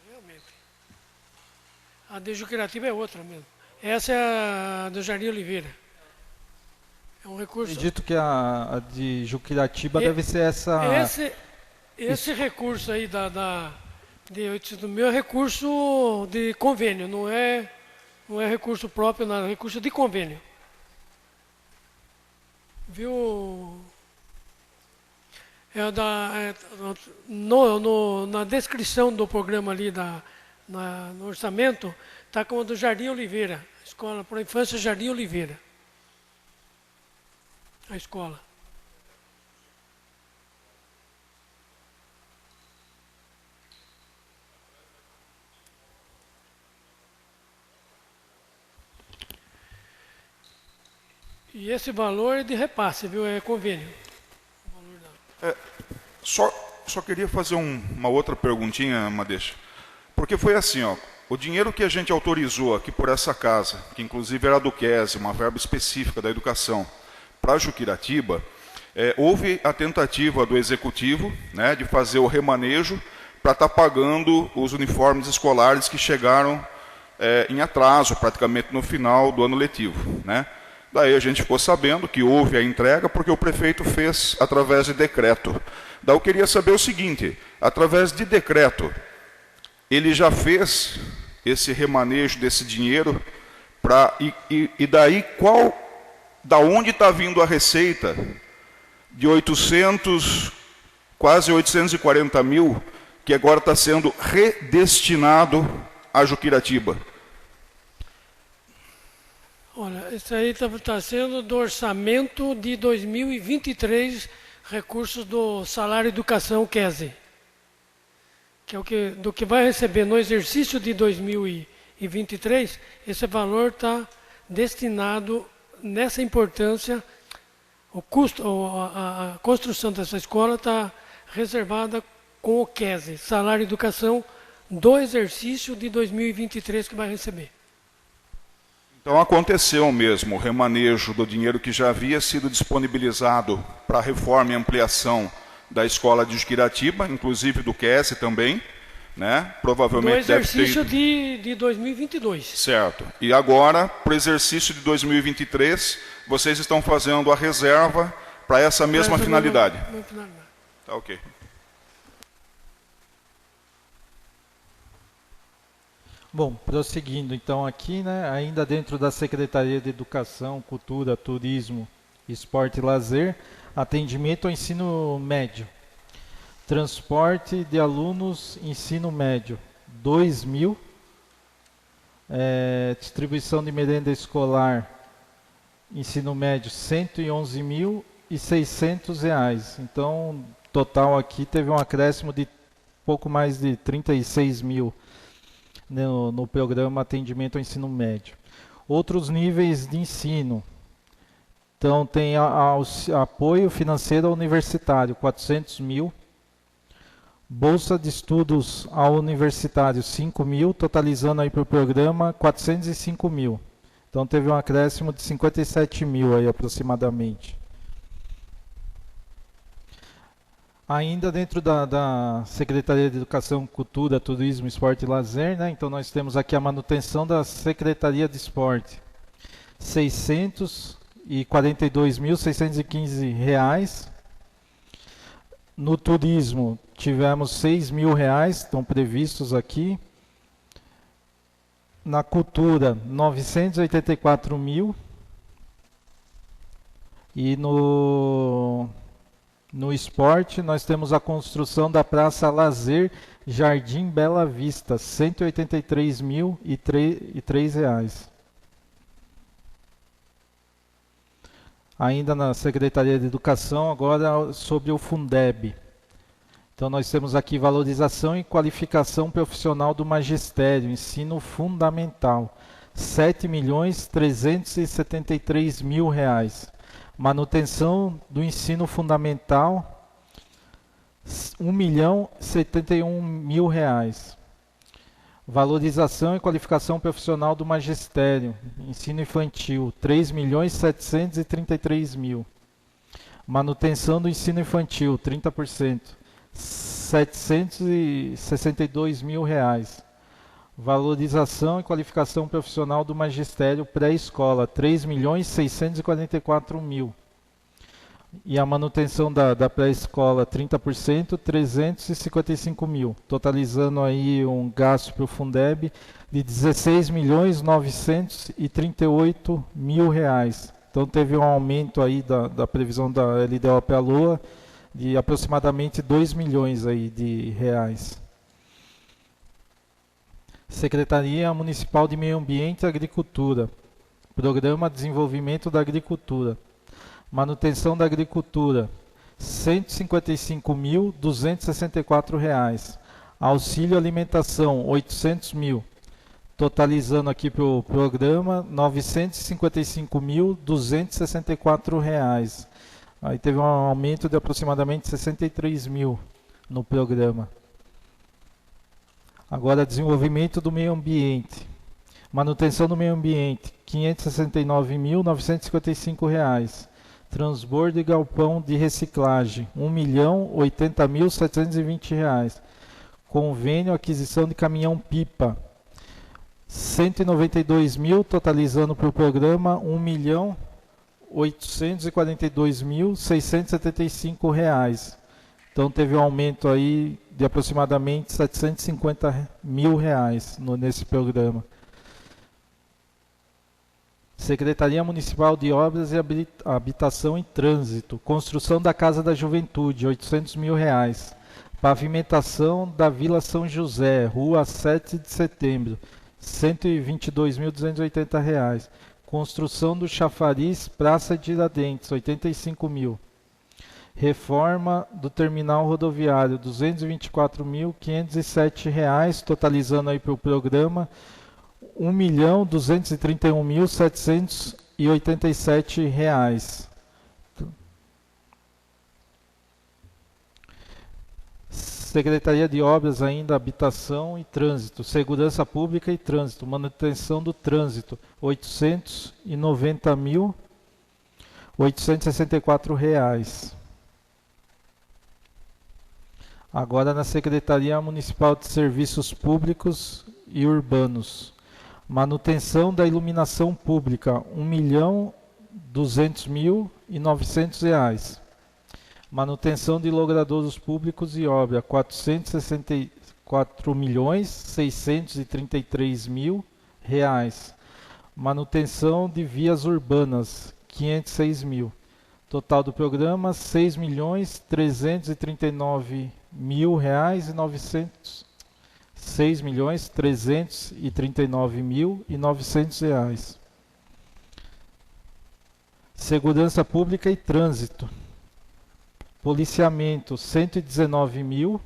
Realmente. A de Juquiratiba é outra mesmo. Essa é a do Jardim Oliveira. É um recurso... Acredito que a de Juquiratiba deve ser essa... Esse recurso aí de 800 mil é recurso de convênio, não é recurso próprio, não, é recurso de convênio. Viu? Na descrição do programa ali, no orçamento, está como do Jardim Oliveira, Escola para a Infância Jardim Oliveira. A escola. E esse valor é de repasse, viu? É convênio. Só queria fazer uma outra perguntinha, Madeixa. Porque foi assim, ó, o dinheiro que a gente autorizou aqui por essa casa, que inclusive era do QES, uma verba específica da educação, para Juquiratiba, houve a tentativa do Executivo, né, de fazer o remanejo para estar pagando os uniformes escolares que chegaram em atraso, praticamente no final do ano letivo, né? Daí a gente ficou sabendo que houve a entrega porque o prefeito fez através de decreto. Daí eu queria saber o seguinte, através de decreto, ele já fez esse remanejo desse dinheiro, e daí da onde está vindo a receita de quase 840 mil, que agora está sendo redestinado a Juquiratiba? Olha, isso aí está sendo do orçamento de 2023, recursos do salário educação QESE, que é do que vai receber no exercício de 2023, esse valor está destinado nessa importância, o custo, a construção dessa escola está reservada com o QESE, salário educação do exercício de 2023 que vai receber. Então aconteceu mesmo o remanejo do dinheiro que já havia sido disponibilizado para a reforma e ampliação da escola de Juquiratiba, inclusive do QS também, né? Provavelmente do exercício de 2022. Certo. E agora, para o exercício de 2023, vocês estão fazendo a reserva para essa mesma finalidade. Tá, ok. Bom, prosseguindo então aqui, né, ainda dentro da Secretaria de Educação, Cultura, Turismo, Esporte e Lazer, atendimento ao ensino médio. Transporte de alunos, ensino médio, 2.000. Distribuição de merenda escolar, ensino médio, R$111.600. Então, total aqui teve um acréscimo de pouco mais de 36 mil. No programa Atendimento ao Ensino Médio. Outros níveis de ensino. Então, tem apoio financeiro ao universitário, 400 mil. Bolsa de estudos ao universitário, 5 mil, totalizando aí para o programa 405 mil. Então, teve um acréscimo de 57 mil aí aproximadamente. Ainda dentro da Secretaria de Educação, Cultura, Turismo, Esporte e Lazer, né? Então nós temos aqui a manutenção da Secretaria de Esporte, R$ 642.615. No turismo, tivemos R$ 6.000, estão previstos aqui. Na cultura, 984 mil. E no esporte, nós temos a construção da Praça Lazer Jardim Bela Vista, R$ 183.003. Ainda na Secretaria de Educação, agora sobre o Fundeb. Então nós temos aqui valorização e qualificação profissional do magistério, ensino fundamental, R$ 7.373.000. Manutenção do ensino fundamental, R$ 1.071.000. Valorização e qualificação profissional do magistério, ensino infantil, R$ 3.733.000. Manutenção do ensino infantil, 30%, R$ 762.000. Valorização e qualificação profissional do magistério pré-escola, R$ 3.644.000. E a manutenção da pré-escola, 30%, R$ 355.000. Totalizando aí um gasto para o Fundeb de R$ 16.938.000. Então teve um aumento aí da previsão da LDO-LOA de aproximadamente 2 milhões aí de reais. Secretaria Municipal de Meio Ambiente e Agricultura. Programa Desenvolvimento da Agricultura. Manutenção da Agricultura, R$ 155.264. Auxílio Alimentação, R$ 800.000. Totalizando aqui para o programa, R$ 955.264. Aí teve um aumento de aproximadamente 63.000 no programa. Agora, desenvolvimento do meio ambiente. Manutenção do meio ambiente, R$ 569.955. Transbordo e galpão de reciclagem, R$ 1.080.720. Convênio aquisição de caminhão-pipa, 192 mil, totalizando para o programa R$ 1.842.675. Então teve um aumento aí de aproximadamente R$ 750 mil nesse programa. Secretaria Municipal de Obras e Habitação e Trânsito, construção da Casa da Juventude, R$ 800 mil. Pavimentação da Vila São José, Rua 7 de Setembro, R$ 122.280. Construção do Chafariz, Praça de Tiradentes, R$ 85 mil. Reforma do terminal rodoviário, R$ 224.507, totalizando aí para o programa R$ 1.231.787. Secretaria de Obras ainda, Habitação e Trânsito, Segurança Pública e Trânsito, Manutenção do Trânsito, R$ 890.864. Agora na Secretaria Municipal de Serviços Públicos e Urbanos, manutenção da iluminação pública, R$ 1.200.900. Manutenção de logradouros públicos e obra, R$ 464.633.000. Manutenção de vias urbanas, R$ 506 mil. Total do programa, R$ 6.339.900. R$ 6.339.900. Segurança Pública e Trânsito. Policiamento, 119 mil.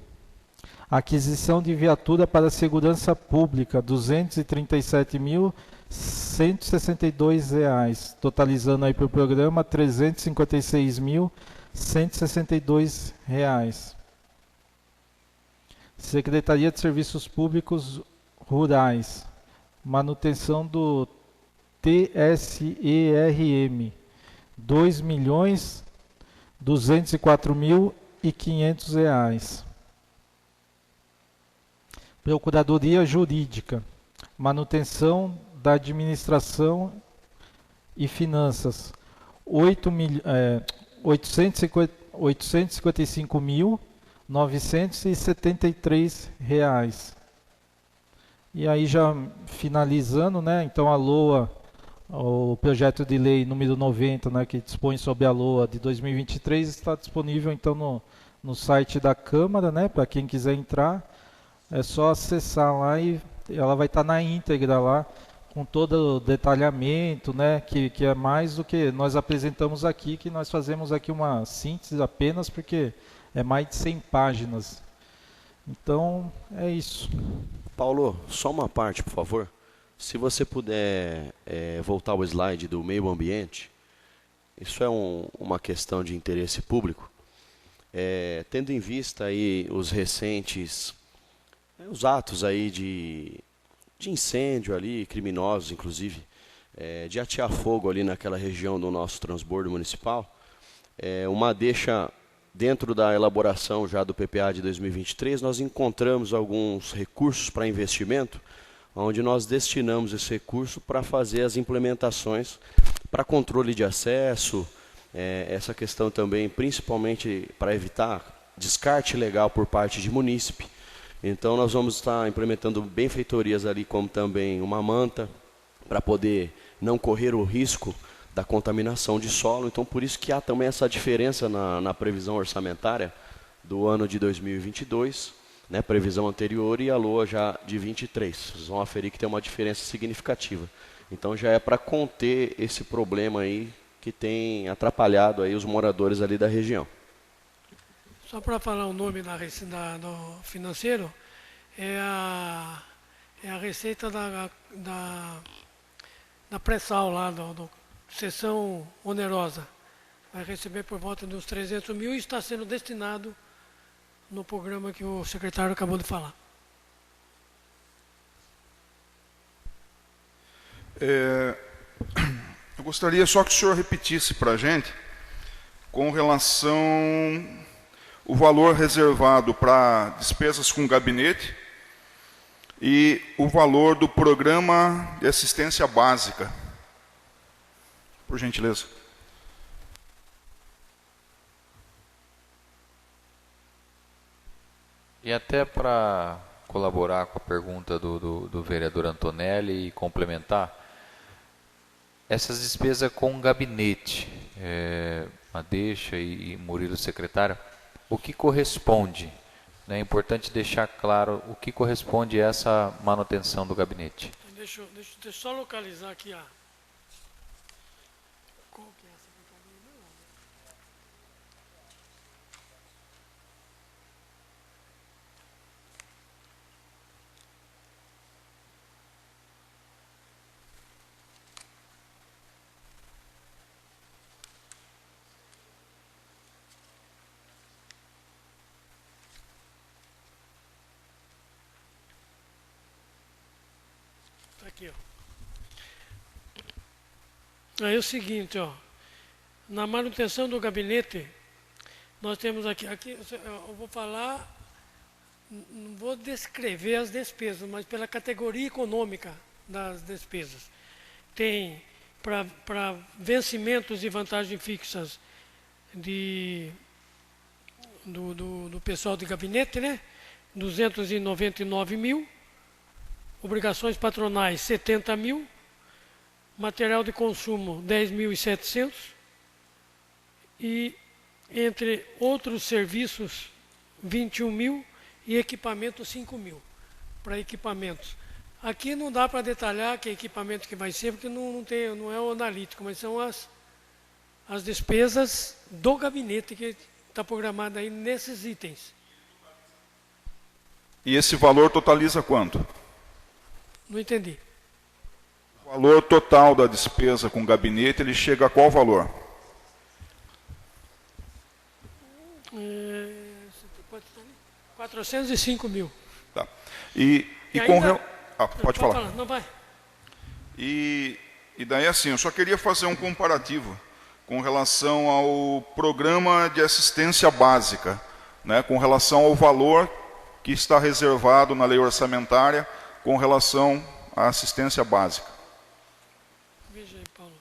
Aquisição de viatura para segurança pública, R$ 237.162, totalizando aí para o programa R$ 356.162. Secretaria de Serviços Públicos Rurais, manutenção do TSERM, R$ 2.204.500. Procuradoria Jurídica, manutenção da administração e finanças, R$ 855.973. E aí já finalizando, né? Então a LOA, o projeto de lei número 90, né, que dispõe sobre a LOA de 2023, está disponível então no site da Câmara, né? Para quem quiser entrar, é só acessar lá e ela vai estar na íntegra lá, com todo o detalhamento, né, que é mais do que nós apresentamos aqui, que nós fazemos aqui uma síntese apenas, porque é mais de 100 páginas. Então, é isso. Paulo, só uma parte, por favor. Se você puder voltar ao slide do meio ambiente, isso é uma questão de interesse público. Tendo em vista aí os recentes os atos aí de incêndio ali, criminosos inclusive, de atear fogo ali naquela região do nosso transbordo municipal, uma deixa dentro da elaboração já do PPA de 2023, nós encontramos alguns recursos para investimento, onde nós destinamos esse recurso para fazer as implementações para controle de acesso, essa questão também principalmente para evitar descarte ilegal por parte de munícipe. Então nós vamos estar implementando benfeitorias ali, como também uma manta, para poder não correr o risco da contaminação de solo. Então por isso que há também essa diferença na previsão orçamentária do ano de 2022, né, previsão anterior, e a LOA já de 23. Vocês vão aferir que tem uma diferença significativa. Então já é para conter esse problema aí que tem atrapalhado aí os moradores ali da região. Só para falar o nome do financeiro, é a receita da pré-sal lá, do sessão onerosa. Vai receber por volta de uns 300 mil e está sendo destinado no programa que o secretário acabou de falar. Eu gostaria só que o senhor repetisse para a gente com relação o valor reservado para despesas com gabinete, E o valor do programa de assistência básica. Por gentileza. E até para colaborar com a pergunta do vereador Antonelli e complementar, essas despesas com gabinete, Madeixa e Murilo secretário, o que corresponde? É importante deixar claro o que corresponde a essa manutenção do gabinete. Deixa eu só localizar aqui a... Qual que é essa brincadeira? Tá aqui, ó. Aí é o seguinte, ó. Na manutenção do gabinete, nós temos aqui eu vou falar, não vou descrever as despesas, mas pela categoria econômica das despesas. Tem para vencimentos e vantagens fixas do pessoal de gabinete, né? 299 mil. Obrigações patronais, 70 mil. Material de consumo, 10.700. E, entre outros serviços, 21 mil. E equipamento, 5 mil. Para equipamentos. Aqui não dá para detalhar que equipamento que vai ser, porque não é o analítico, mas são as despesas do gabinete que está programado aí nesses itens. E esse valor totaliza quanto? Não entendi. O valor total da despesa com gabinete, ele chega a qual valor? Quanto está ali? 405 mil. Tá. E com... pode falar. Não vai. E daí assim, eu só queria fazer um comparativo com relação ao programa de assistência básica, né, com relação ao valor que está reservado na lei orçamentária com relação à assistência básica. Veja aí, Paulo.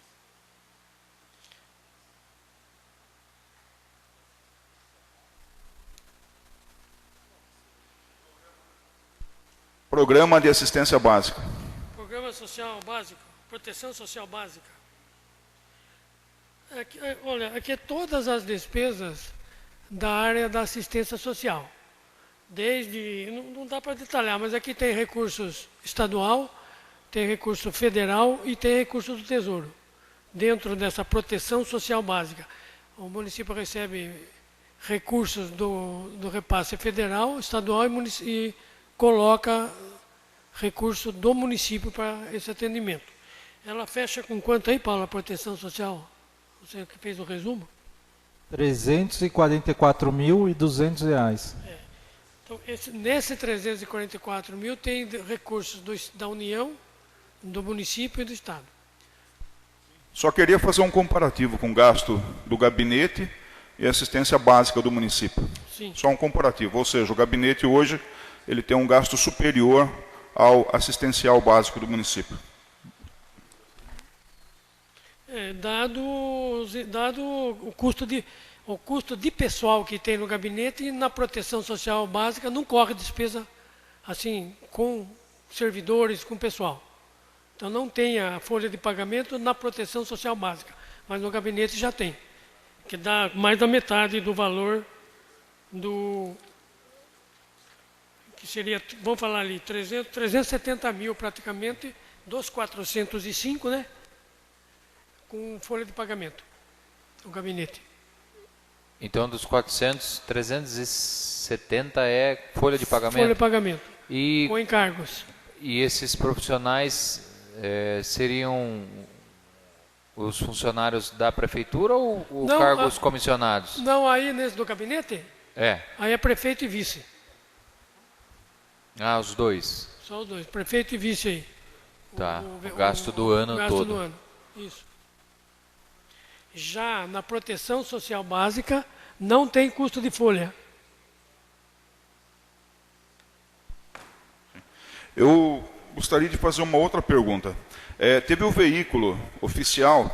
Programa de assistência básica. Programa social básico, proteção social básica. Olha, aqui é todas as despesas da área da assistência social. Desde, não dá para detalhar, mas aqui tem recursos estadual, tem recurso federal e tem recurso do Tesouro. Dentro dessa proteção social básica. O município recebe recursos do repasse federal, estadual e coloca recurso do município para esse atendimento. Ela fecha com quanto aí, Paulo, a proteção social? Você que fez o resumo? R$ 344.200. Então, nesse 344 mil tem recursos da União, do município e do Estado. Só queria fazer um comparativo com o gasto do gabinete e assistência básica do município. Sim. Só um comparativo, ou seja, o gabinete hoje ele tem um gasto superior ao assistencial básico do município. Dado o custo de pessoal que tem no gabinete e na proteção social básica não corre despesa assim com servidores, com pessoal. Então não tem a folha de pagamento na proteção social básica, mas no gabinete já tem, que dá mais da metade do valor que seria, vamos falar ali, 370 mil praticamente, dos 405, né? Com folha de pagamento, o gabinete. Então, dos 400, 370 é folha de pagamento? Folha de pagamento, e, com encargos. E esses profissionais seriam os funcionários da prefeitura ou cargos comissionados? Não, aí nesse do gabinete? Aí é prefeito e vice. Ah, os dois. Só os dois, prefeito e vice aí. Tá, o gasto do ano gasto todo. Do ano, isso. Já na proteção social básica, não tem custo de folha. Eu gostaria de fazer uma outra pergunta. Teve o veículo oficial,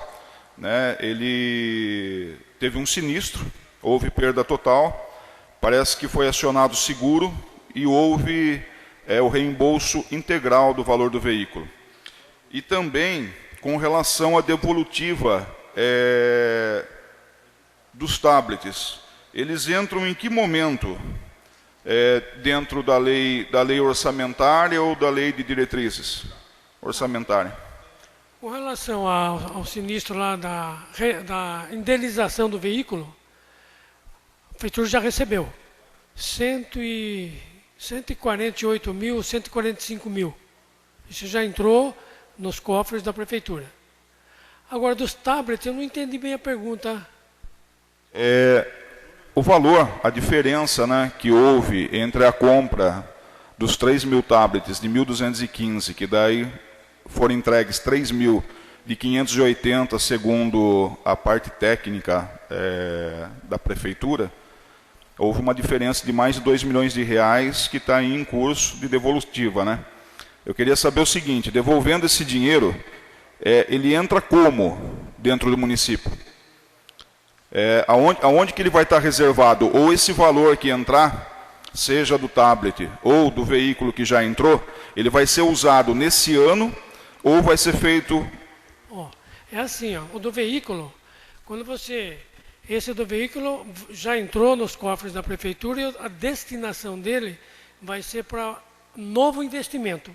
né, ele teve um sinistro, houve perda total, parece que foi acionado o seguro e houve o reembolso integral do valor do veículo. E também com relação à devolutiva dos tablets, eles entram em que momento dentro da lei orçamentária ou da lei de diretrizes orçamentária? Com relação ao sinistro lá da indenização do veículo, a prefeitura já recebeu 148 mil, 145 mil. Isso já entrou nos cofres da prefeitura. Agora, dos tablets, eu não entendi bem a pergunta. O valor, a diferença, né, que houve entre a compra dos 3.000 tablets de 1.215, que daí foram entregues 3.580 segundo a parte técnica da prefeitura, houve uma diferença de mais de 2 milhões de reais que está em curso de devolutiva, né? Eu queria saber o seguinte, devolvendo esse dinheiro, ele entra como dentro do município? Aonde que ele vai estar reservado? Ou esse valor que entrar, seja do tablet ou do veículo que já entrou, ele vai ser usado nesse ano ou vai ser feito... É assim, o do veículo, esse do veículo já entrou nos cofres da prefeitura e a destinação dele vai ser para novo investimento.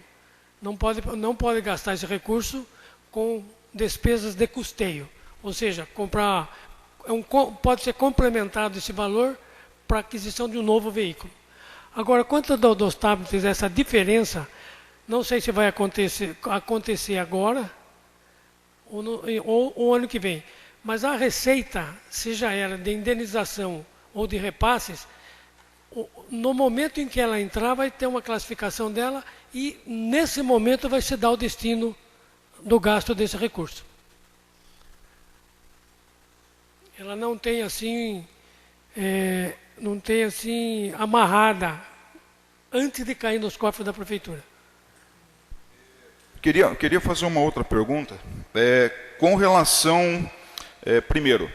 Não pode gastar esse recurso com despesas de custeio, ou seja, pode ser complementado esse valor para aquisição de um novo veículo. Agora, quanto dos tablets, essa diferença, não sei se vai acontecer agora ou o ano que vem. Mas a receita, seja ela de indenização ou de repasses, no momento em que ela entrar, vai ter uma classificação dela e, nesse momento, vai se dar o destino do gasto desse recurso. Ela não tem assim amarrada antes de cair nos cofres da prefeitura. Queria fazer uma outra pergunta. Com relação, primeiro,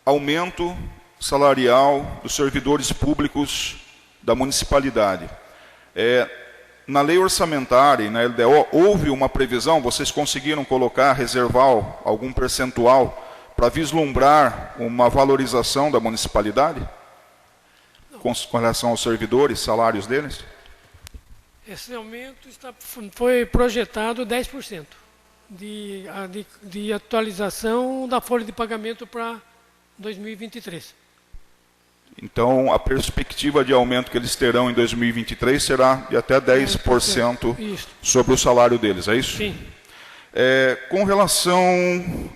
aumento salarial dos servidores públicos da municipalidade. Na lei orçamentária e na LDO, houve uma previsão, vocês conseguiram colocar, reservar algum percentual para vislumbrar uma valorização da municipalidade? Com relação aos servidores, salários deles? Esse aumento foi projetado 10% de atualização da folha de pagamento para 2023. Então, a perspectiva de aumento que eles terão em 2023 será de até 10% sobre o salário deles, é isso? Sim. Com relação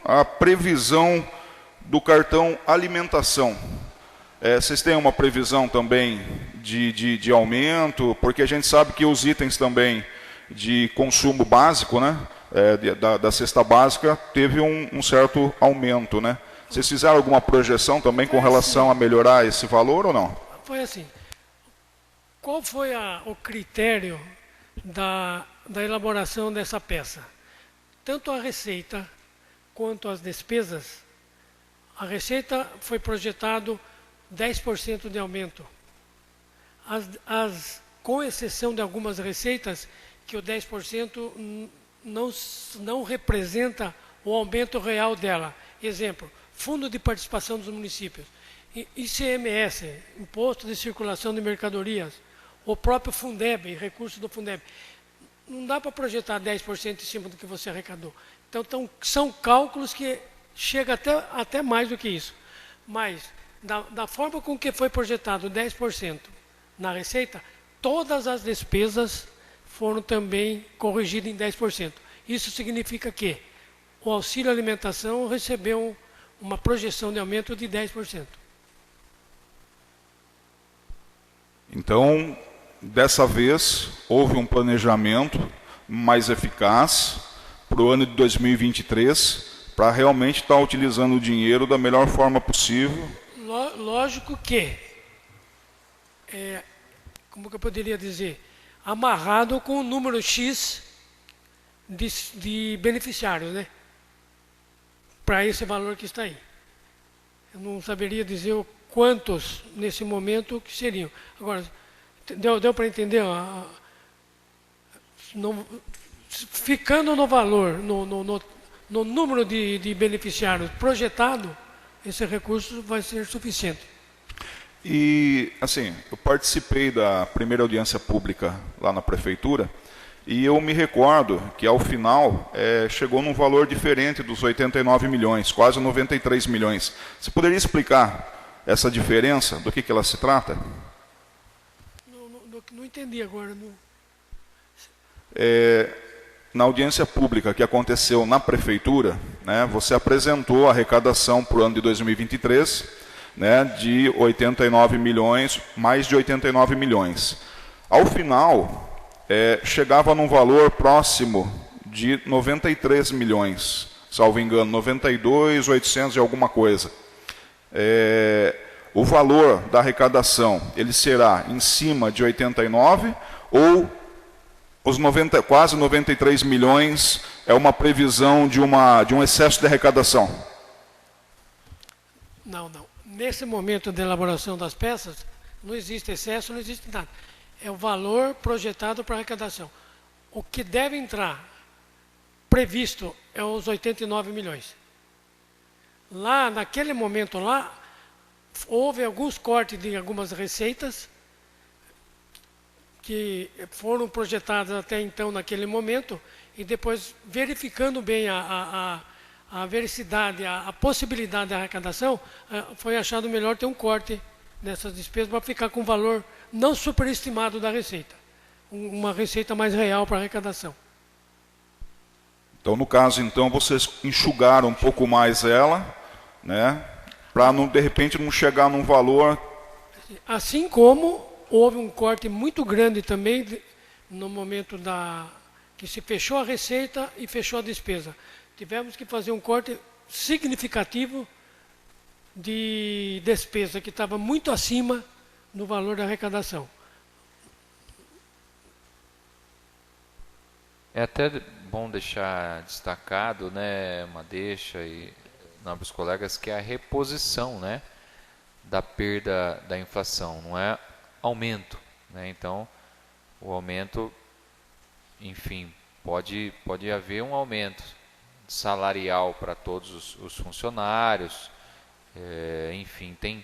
à previsão do cartão alimentação, vocês têm uma previsão também de aumento? Porque a gente sabe que os itens também de consumo básico, né, da cesta básica, teve um certo aumento, né? Vocês fizeram alguma projeção também com relação a melhorar esse valor ou não? Foi assim. Qual foi o critério da elaboração dessa peça? Tanto a receita quanto as despesas. A receita foi projetado 10% de aumento. Com exceção de algumas receitas, que o 10% não representa o aumento real dela. Exemplo, Fundo de Participação dos Municípios, ICMS, Imposto de Circulação de Mercadorias, o próprio Fundeb, recurso do Fundeb. Não dá para projetar 10% em cima do que você arrecadou. Então, são cálculos que chegam até mais do que isso. Mas, da forma com que foi projetado 10% na receita, todas as despesas foram também corrigidas em 10%. Isso significa que o auxílio alimentação recebeu uma projeção de aumento de 10%. Então, dessa vez, houve um planejamento mais eficaz para o ano de 2023, para realmente estar utilizando o dinheiro da melhor forma possível. Lógico que, como que eu poderia dizer, amarrado com o número X de beneficiários, né? Para esse valor que está aí. Eu não saberia dizer quantos nesse momento que seriam. Agora, deu para entender? Ficando no valor, no número de beneficiários projetado, esse recurso vai ser suficiente. E, assim, eu participei da primeira audiência pública lá na prefeitura e eu me recordo que, ao final, chegou num valor diferente dos 89 milhões, quase 93 milhões. Você poderia explicar essa diferença, do que ela se trata? Não entendi agora. Na audiência pública que aconteceu na prefeitura, né, você apresentou a arrecadação para o ano de 2023, né, de 89 milhões, mais de 89 milhões. Ao final, chegava num valor próximo de 93 milhões, salvo engano, 92.800 e alguma coisa. O valor da arrecadação, ele será em cima de 89 ou os quase 93 milhões é uma previsão de um excesso de arrecadação? Não. Nesse momento de elaboração das peças, não existe excesso, não existe nada. É o valor projetado para arrecadação. O que deve entrar, previsto, é os 89 milhões. Lá, naquele momento lá, houve alguns cortes de algumas receitas que foram projetadas até então naquele momento, e depois, verificando bem a veracidade, a possibilidade de arrecadação, foi achado melhor ter um corte nessas despesas para ficar com um valor não superestimado da receita, uma receita mais real para arrecadação. Então, no caso, então, vocês enxugaram um pouco mais ela, né, para, de repente, não chegar num valor... Assim como houve um corte muito grande também no momento que se fechou a receita e fechou a despesa. Tivemos que fazer um corte significativo de despesa, que estava muito acima do valor da arrecadação. É até bom deixar destacado, né, Madeixa e nobres colegas, que é a reposição, né, da perda da inflação, não é aumento, né? Então, o aumento, enfim, pode haver um aumento salarial para todos os funcionários, enfim, tem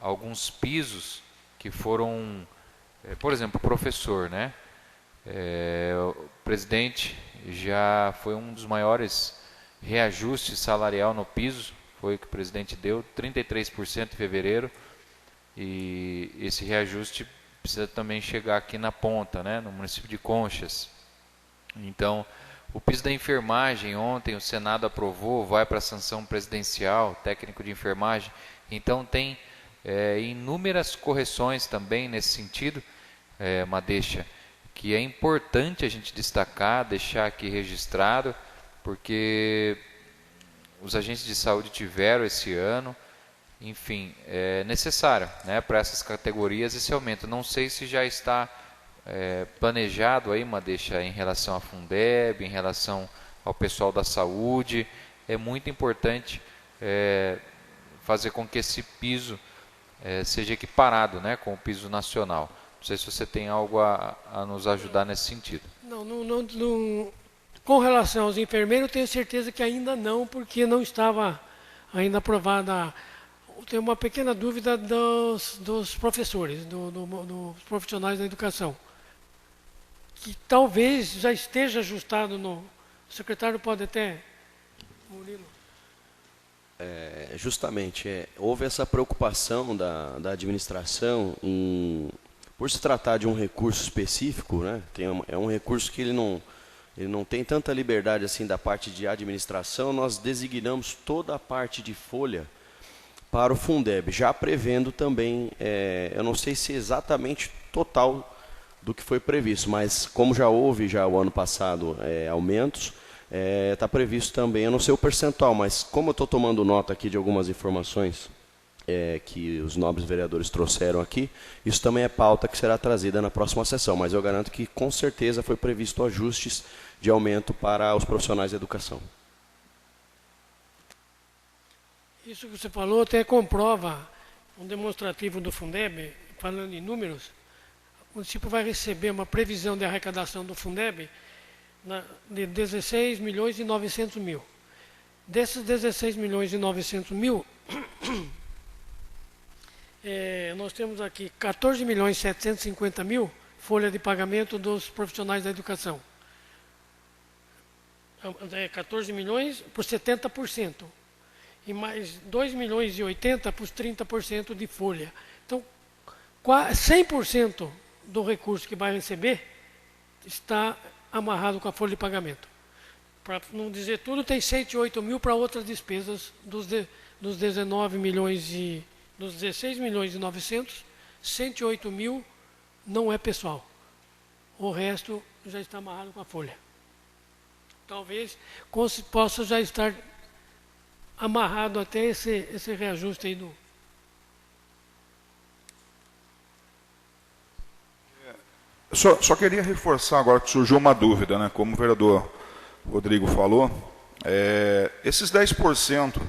alguns pisos que foram, por exemplo, o professor, né? O presidente já foi um dos maiores reajustes salarial no piso, foi o que o presidente deu, 33% em fevereiro, e esse reajuste precisa também chegar aqui na ponta, né, no município de Conchas. Então, o piso da enfermagem, ontem o Senado aprovou, vai para a sanção presidencial, técnico de enfermagem. Então, tem inúmeras correções também nesse sentido, Madeixa, que é importante a gente destacar, deixar aqui registrado, porque os agentes de saúde tiveram esse ano, enfim, é necessário, né, para essas categorias esse aumento. Não sei se já está planejado aí, Madeixa, em relação à Fundeb, em relação ao pessoal da saúde. É muito importante fazer com que esse piso seja equiparado, né, com o piso nacional. Não sei se você tem algo a nos ajudar nesse sentido. Não, com relação aos enfermeiros, tenho certeza que ainda não, porque não estava ainda aprovada. Tem uma pequena dúvida dos professores, dos profissionais da educação, que talvez já esteja ajustado o secretário pode até... Murilo. Justamente, houve essa preocupação da administração por se tratar de um recurso específico, né? É um recurso que ele não tem tanta liberdade assim da parte de administração. Nós designamos toda a parte de folha para o Fundeb, já prevendo também, eu não sei se exatamente total do que foi previsto, mas como já houve o ano passado aumentos, está previsto também, eu não sei o percentual, mas como eu estou tomando nota aqui de algumas informações que os nobres vereadores trouxeram aqui, isso também é pauta que será trazida na próxima sessão, mas eu garanto que com certeza foi previsto ajustes de aumento para os profissionais da educação. Isso que você falou até comprova um demonstrativo do Fundeb, falando em números. O município vai receber uma previsão de arrecadação do Fundeb de 16 milhões e 900 mil. Desses 16 milhões e 900 mil, nós temos aqui 14 milhões e 750 mil folha de pagamento dos profissionais da educação. 14 milhões por 70%. E mais 2 milhões e 80 por 30% de folha. Então, 100% do recurso que vai receber está amarrado com a folha de pagamento. Para não dizer tudo, tem 108 mil para outras despesas dos 19 milhões e dos 16 milhões e 900, 108 mil não é pessoal. O resto já está amarrado com a folha. Talvez possa já estar amarrado até esse reajuste aí do... Só queria reforçar agora que surgiu uma dúvida, né? Como o vereador Rodrigo falou, esses 10%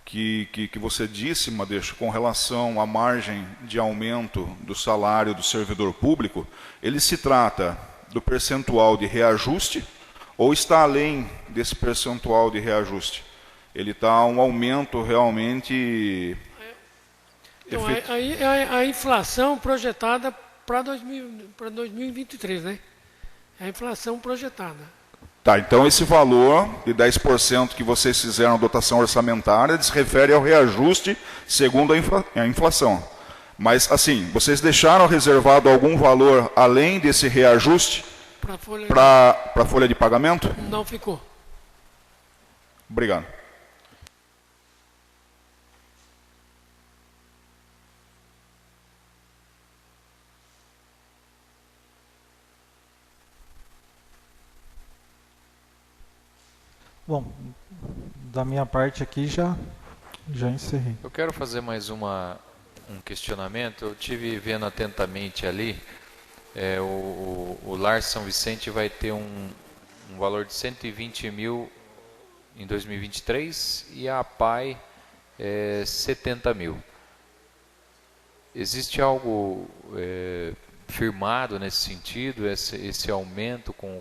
que você disse, Madeixa, com relação à margem de aumento do salário do servidor público, ele se trata do percentual de reajuste ou está além desse percentual de reajuste? Ele está um aumento realmente... Então, aí a inflação projetada para 2023, né? É a inflação projetada. Tá, então esse valor de 10% que vocês fizeram dotação orçamentária se refere ao reajuste segundo a inflação. Mas, assim, vocês deixaram reservado algum valor além desse reajuste para a folha de pagamento? Não ficou. Obrigado. Bom, da minha parte aqui já encerrei. Eu quero fazer mais um questionamento. Eu tive vendo atentamente ali, o Lar São Vicente vai ter um valor de 120 mil em 2023 e a APAI 70 mil. Existe algo firmado nesse sentido, esse aumento com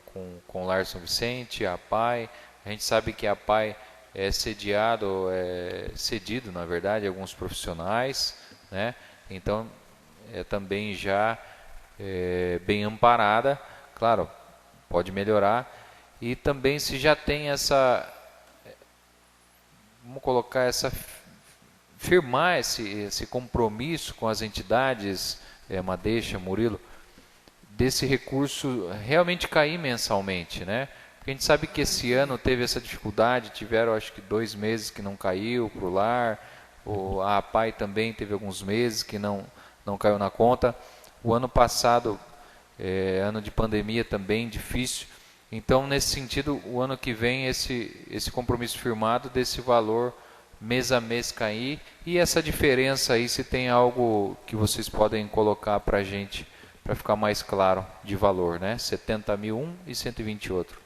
o Lar São Vicente, a APAI? A gente sabe que a APAI é cedido, na verdade, a alguns profissionais, né? Então, também já bem amparada, claro, pode melhorar. E também se já tem firmar esse compromisso com as entidades, Madeixa, Murilo, desse recurso realmente cair mensalmente, né? Porque a gente sabe que esse ano teve essa dificuldade, tiveram acho que 2 meses que não caiu para o lar, a APAI também teve alguns meses que não caiu na conta. O ano passado, ano de pandemia também difícil. Então, nesse sentido, o ano que vem esse compromisso firmado desse valor mês a mês cair. E essa diferença aí, se tem algo que vocês podem colocar para a gente, para ficar mais claro de valor, né? 70 mil um e 120 outro.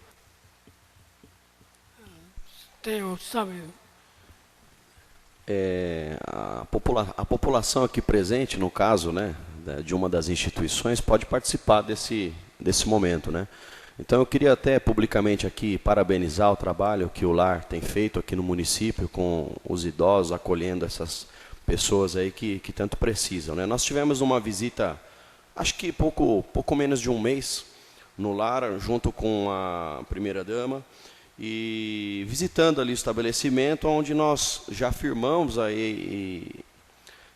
Sabe? A população aqui presente, no caso, né, de uma das instituições, pode participar desse momento, né? Então eu queria até publicamente aqui parabenizar o trabalho que o Lar tem feito aqui no município com os idosos, acolhendo essas pessoas aí que tanto precisam, né? Nós tivemos uma visita, acho que pouco menos de um mês, no Lar, junto com a primeira-dama, e visitando ali o estabelecimento, onde nós já firmamos aí, e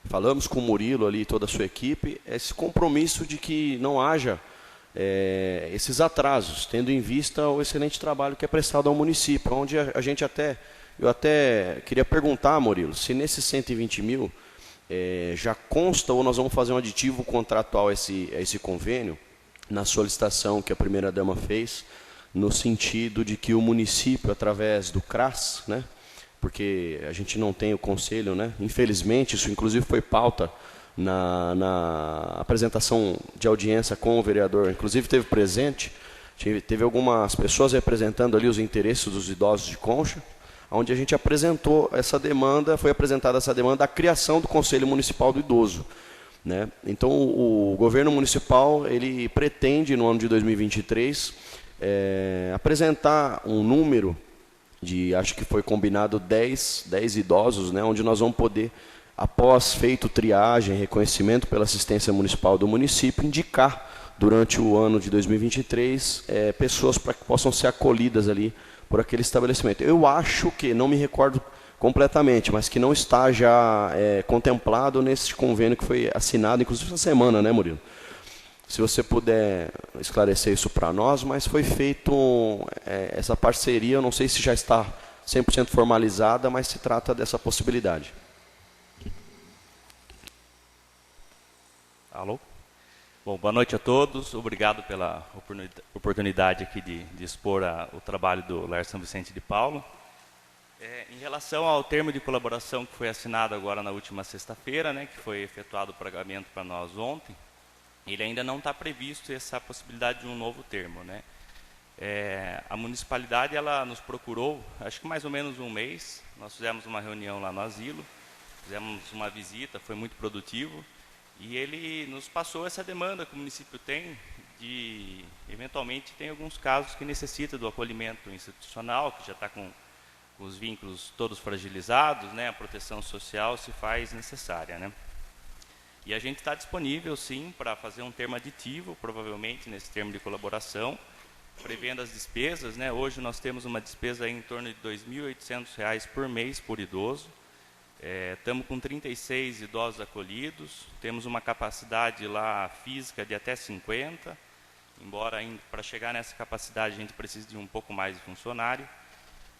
falamos com o Murilo ali e toda a sua equipe, esse compromisso de que não haja esses atrasos, tendo em vista o excelente trabalho que é prestado ao município, onde eu até queria perguntar, Murilo, se nesses 120 mil já consta ou nós vamos fazer um aditivo contratual a esse convênio, na solicitação que a primeira-dama fez, no sentido de que o município, através do CRAS, né, porque a gente não tem o conselho, né? Infelizmente, isso inclusive foi pauta na apresentação de audiência com o vereador, inclusive teve presente, teve algumas pessoas representando ali os interesses dos idosos de Concha, onde a gente apresentou essa demanda, foi apresentada essa demanda da criação do Conselho Municipal do Idoso, né? Então, o governo municipal, ele pretende, no ano de 2023, apresentar um número de, acho que foi combinado 10 idosos, né, onde nós vamos poder, após feito triagem, reconhecimento pela assistência municipal do município, indicar durante o ano de 2023 pessoas para que possam ser acolhidas ali por aquele estabelecimento. Eu acho que, não me recordo completamente, mas que não está já contemplado nesse convênio que foi assinado, inclusive essa semana, né, Murilo? Se você puder esclarecer isso para nós, mas foi feito essa parceria, eu não sei se já está 100% formalizada, mas se trata dessa possibilidade. Alô? Bom, boa noite a todos. Obrigado pela oportunidade aqui de expor o trabalho do Lar São Vicente de Paulo. Em relação ao termo de colaboração que foi assinado agora na última sexta-feira, né, que foi efetuado o pagamento para nós ontem, ele ainda não está previsto essa possibilidade de um novo termo, né? A municipalidade, ela nos procurou, acho que mais ou menos um mês, nós fizemos uma reunião lá no asilo, fizemos uma visita, foi muito produtivo, e ele nos passou essa demanda que o município tem, de, eventualmente, tem alguns casos que necessitam do acolhimento institucional, que já está com os vínculos todos fragilizados, né? A proteção social se faz necessária, né? E a gente está disponível, sim, para fazer um termo aditivo, provavelmente, nesse termo de colaboração, prevendo as despesas, né? Hoje nós temos uma despesa aí em torno de R$ 2.800 por mês por idoso. Estamos com 36 idosos acolhidos, temos uma capacidade lá física de até 50, embora para chegar nessa capacidade a gente precise de um pouco mais de funcionário.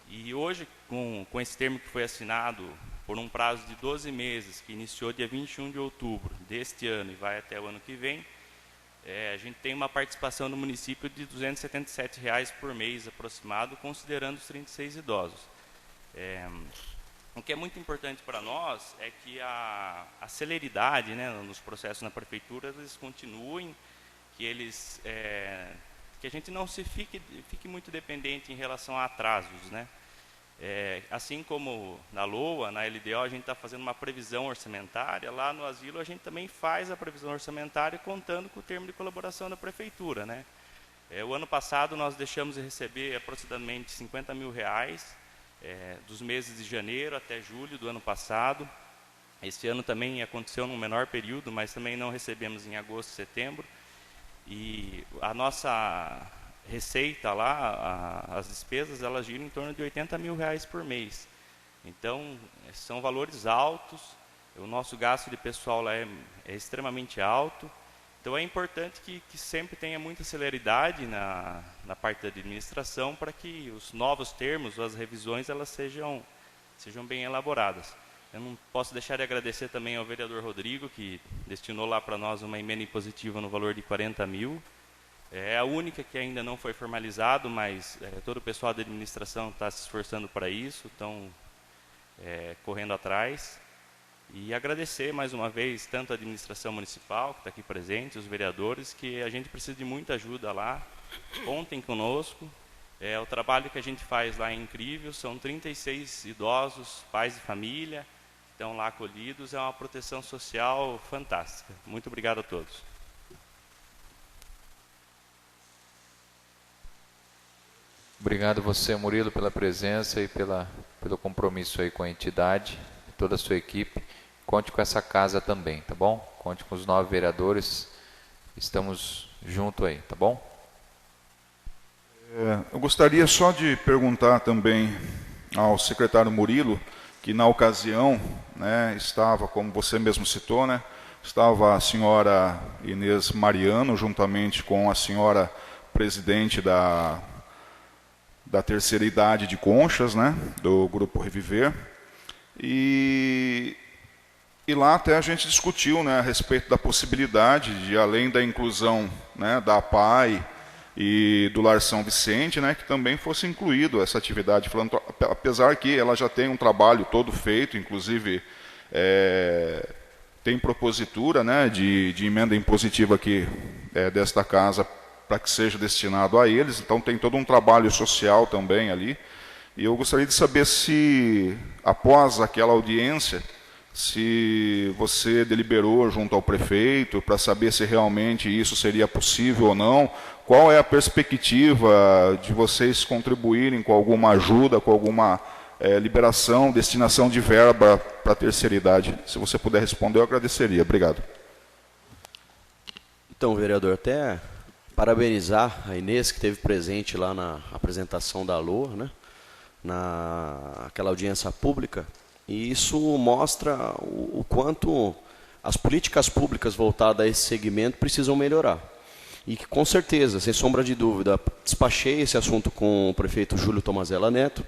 E hoje, com esse termo que foi assinado por um prazo de 12 meses, que iniciou dia 21 de outubro deste ano e vai até o ano que vem, a gente tem uma participação no município de R$ 277 por mês aproximado, considerando os 36 idosos. O que é muito importante para nós é que a celeridade, né, nos processos na prefeitura, eles continuem, que a gente não fique muito dependente em relação a atrasos, né? Assim como na LOA, na LDO, a gente está fazendo uma previsão orçamentária, lá no asilo a gente também faz a previsão orçamentária contando com o termo de colaboração da prefeitura, né? O ano passado nós deixamos de receber aproximadamente R$ 50 mil, dos meses de janeiro até julho do ano passado. Esse ano também aconteceu num menor período, mas também não recebemos em agosto e setembro. E a nossa receita lá, as despesas, elas giram em torno de R$ 80 mil por mês. Então, são valores altos, o nosso gasto de pessoal lá é extremamente alto. Então, é importante que sempre tenha muita celeridade na parte da administração para que os novos termos, as revisões, elas sejam bem elaboradas. Eu não posso deixar de agradecer também ao vereador Rodrigo, que destinou lá para nós uma emenda impositiva no valor de R$ 40 mil. É a única que ainda não foi formalizado, mas todo o pessoal da administração está se esforçando para isso, estão correndo atrás. E agradecer mais uma vez tanto a administração municipal, que está aqui presente, os vereadores, que a gente precisa de muita ajuda lá. Contem conosco. O trabalho que a gente faz lá é incrível, são 36 idosos, pais de família, que estão lá acolhidos, é uma proteção social fantástica. Muito obrigado a todos. Obrigado você, Murilo, pela presença e pelo compromisso aí com a entidade, toda a sua equipe. Conte com essa casa também, tá bom? Conte com os 9 vereadores, estamos juntos aí, tá bom? Eu gostaria só de perguntar também ao secretário Murilo, que na ocasião, né, estava, como você mesmo citou, né, estava a senhora Inês Mariano, juntamente com a senhora presidente da terceira idade de Conchas, né, do Grupo Reviver, e lá até a gente discutiu, né, a respeito da possibilidade de, além da inclusão, né, da APAI, e do Lar São Vicente, né, que também fosse incluído essa atividade filantrópica, apesar que ela já tem um trabalho todo feito, inclusive tem propositura, né, de emenda impositiva aqui desta casa para que seja destinado a eles, então tem todo um trabalho social também ali. E eu gostaria de saber se, após aquela audiência, se você deliberou junto ao prefeito para saber se realmente isso seria possível ou não, qual é a perspectiva de vocês contribuírem com alguma ajuda, com alguma liberação, destinação de verba para a terceira idade. Se você puder responder, eu agradeceria. Obrigado. Então, vereador, até parabenizar a Inês, que esteve presente lá na apresentação da LOA, né? Naquela audiência pública, e isso mostra o quanto as políticas públicas voltadas a esse segmento precisam melhorar. E que, com certeza, sem sombra de dúvida, despachei esse assunto com o prefeito Júlio Tomazella Neto,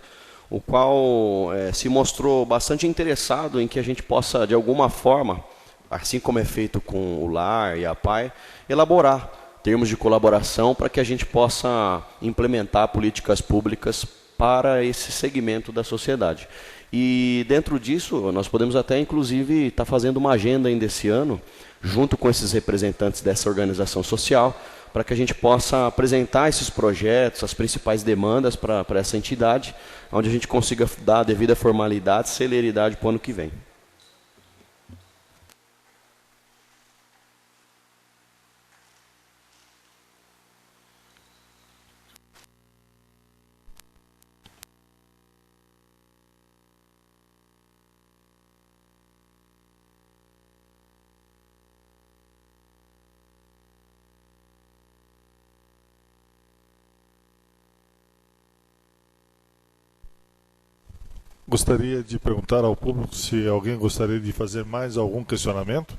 o qual se mostrou bastante interessado em que a gente possa, de alguma forma, assim como é feito com o LAR e a PAI, elaborar termos de colaboração para que a gente possa implementar políticas públicas para esse segmento da sociedade. E dentro disso, nós podemos até, inclusive, estar fazendo uma agenda ainda esse ano, junto com esses representantes dessa organização social, para que a gente possa apresentar esses projetos, as principais demandas para essa entidade, onde a gente consiga dar a devida formalidade e celeridade para o ano que vem. Gostaria de perguntar ao público se alguém gostaria de fazer mais algum questionamento.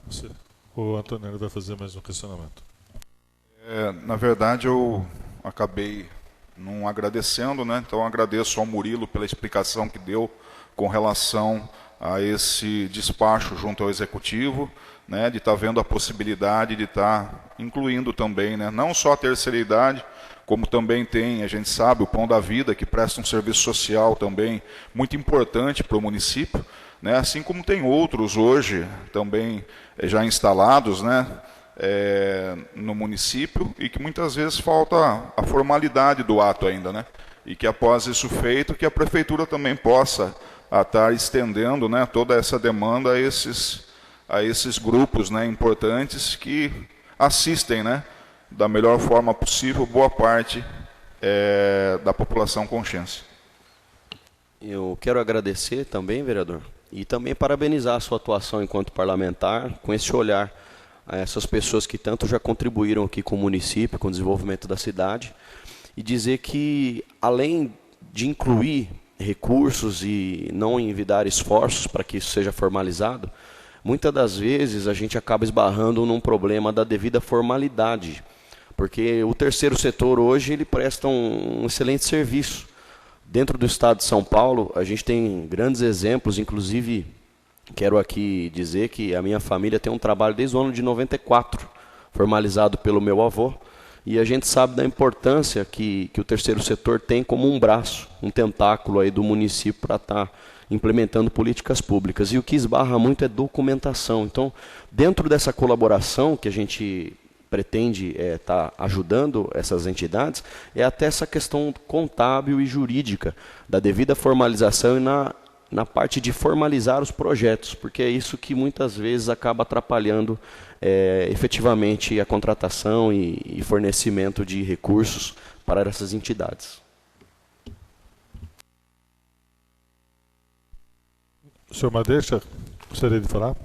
Você. O Antonelli vai fazer mais um questionamento. Na verdade, eu acabei não agradecendo, né? Então agradeço ao Murilo pela explicação que deu com relação a esse despacho junto ao Executivo, né? De estar vendo a possibilidade de estar incluindo também, né? Não só a terceira idade, como também tem, a gente sabe, o Pão da Vida, que presta um serviço social também muito importante para o município, né? Assim como tem outros hoje também já instalados, né? No município, e que muitas vezes falta a formalidade do ato ainda, né? E que após isso feito, que a prefeitura também possa estar estendendo, né, toda essa demanda a esses grupos, né, importantes que assistem, né, da melhor forma possível boa parte da população consciente. Eu quero agradecer também, vereador, e também parabenizar a sua atuação enquanto parlamentar, com esse olhar a essas pessoas que tanto já contribuíram aqui com o município, com o desenvolvimento da cidade, e dizer que, além de incluir recursos e não envidar esforços para que isso seja formalizado, muitas das vezes a gente acaba esbarrando num problema da devida formalidade, porque o terceiro setor hoje ele presta um excelente serviço. Dentro do estado de São Paulo, a gente tem grandes exemplos, inclusive quero aqui dizer que a minha família tem um trabalho desde o ano de 94, formalizado pelo meu avô, e a gente sabe da importância que o terceiro setor tem como um braço, um tentáculo aí do município para estar implementando políticas públicas. E o que esbarra muito é documentação. Então, dentro dessa colaboração que a gente pretende estar ajudando essas entidades, é até essa questão contábil e jurídica, da devida formalização e na parte de formalizar os projetos, porque é isso que muitas vezes acaba atrapalhando efetivamente a contratação e fornecimento de recursos para essas entidades. Senhor Madeixa, gostaria de falar?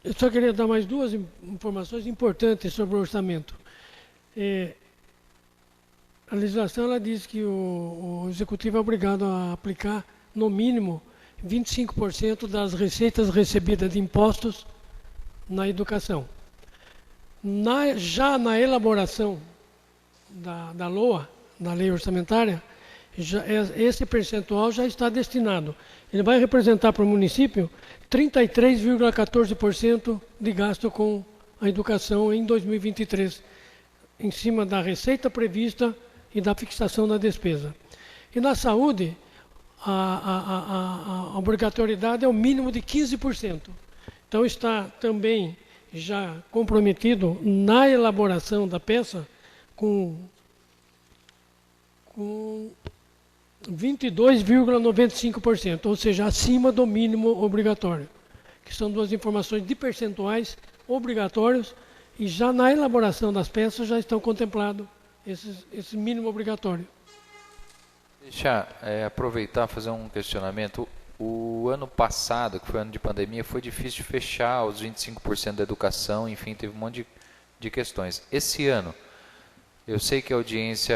Eu só queria dar mais duas informações importantes sobre o orçamento. A legislação ela diz que o Executivo é obrigado a aplicar, no mínimo, 25% das receitas recebidas de impostos na educação. Já na elaboração da LOA, da Lei Orçamentária, esse percentual já está destinado. Ele vai representar para o município 33,14% de gasto com a educação em 2023, em cima da receita prevista e da fixação da despesa. E na saúde, a obrigatoriedade é o mínimo de 15%. Então está também já comprometido na elaboração da peça com 22,95%, ou seja, acima do mínimo obrigatório, que são duas informações de percentuais obrigatórios, e já na elaboração das peças já estão contemplados esse mínimo obrigatório. Deixa aproveitar e fazer um questionamento. O ano passado, que foi ano de pandemia, foi difícil de fechar os 25% da educação, enfim, teve um monte de questões. Esse ano, eu sei que a audiência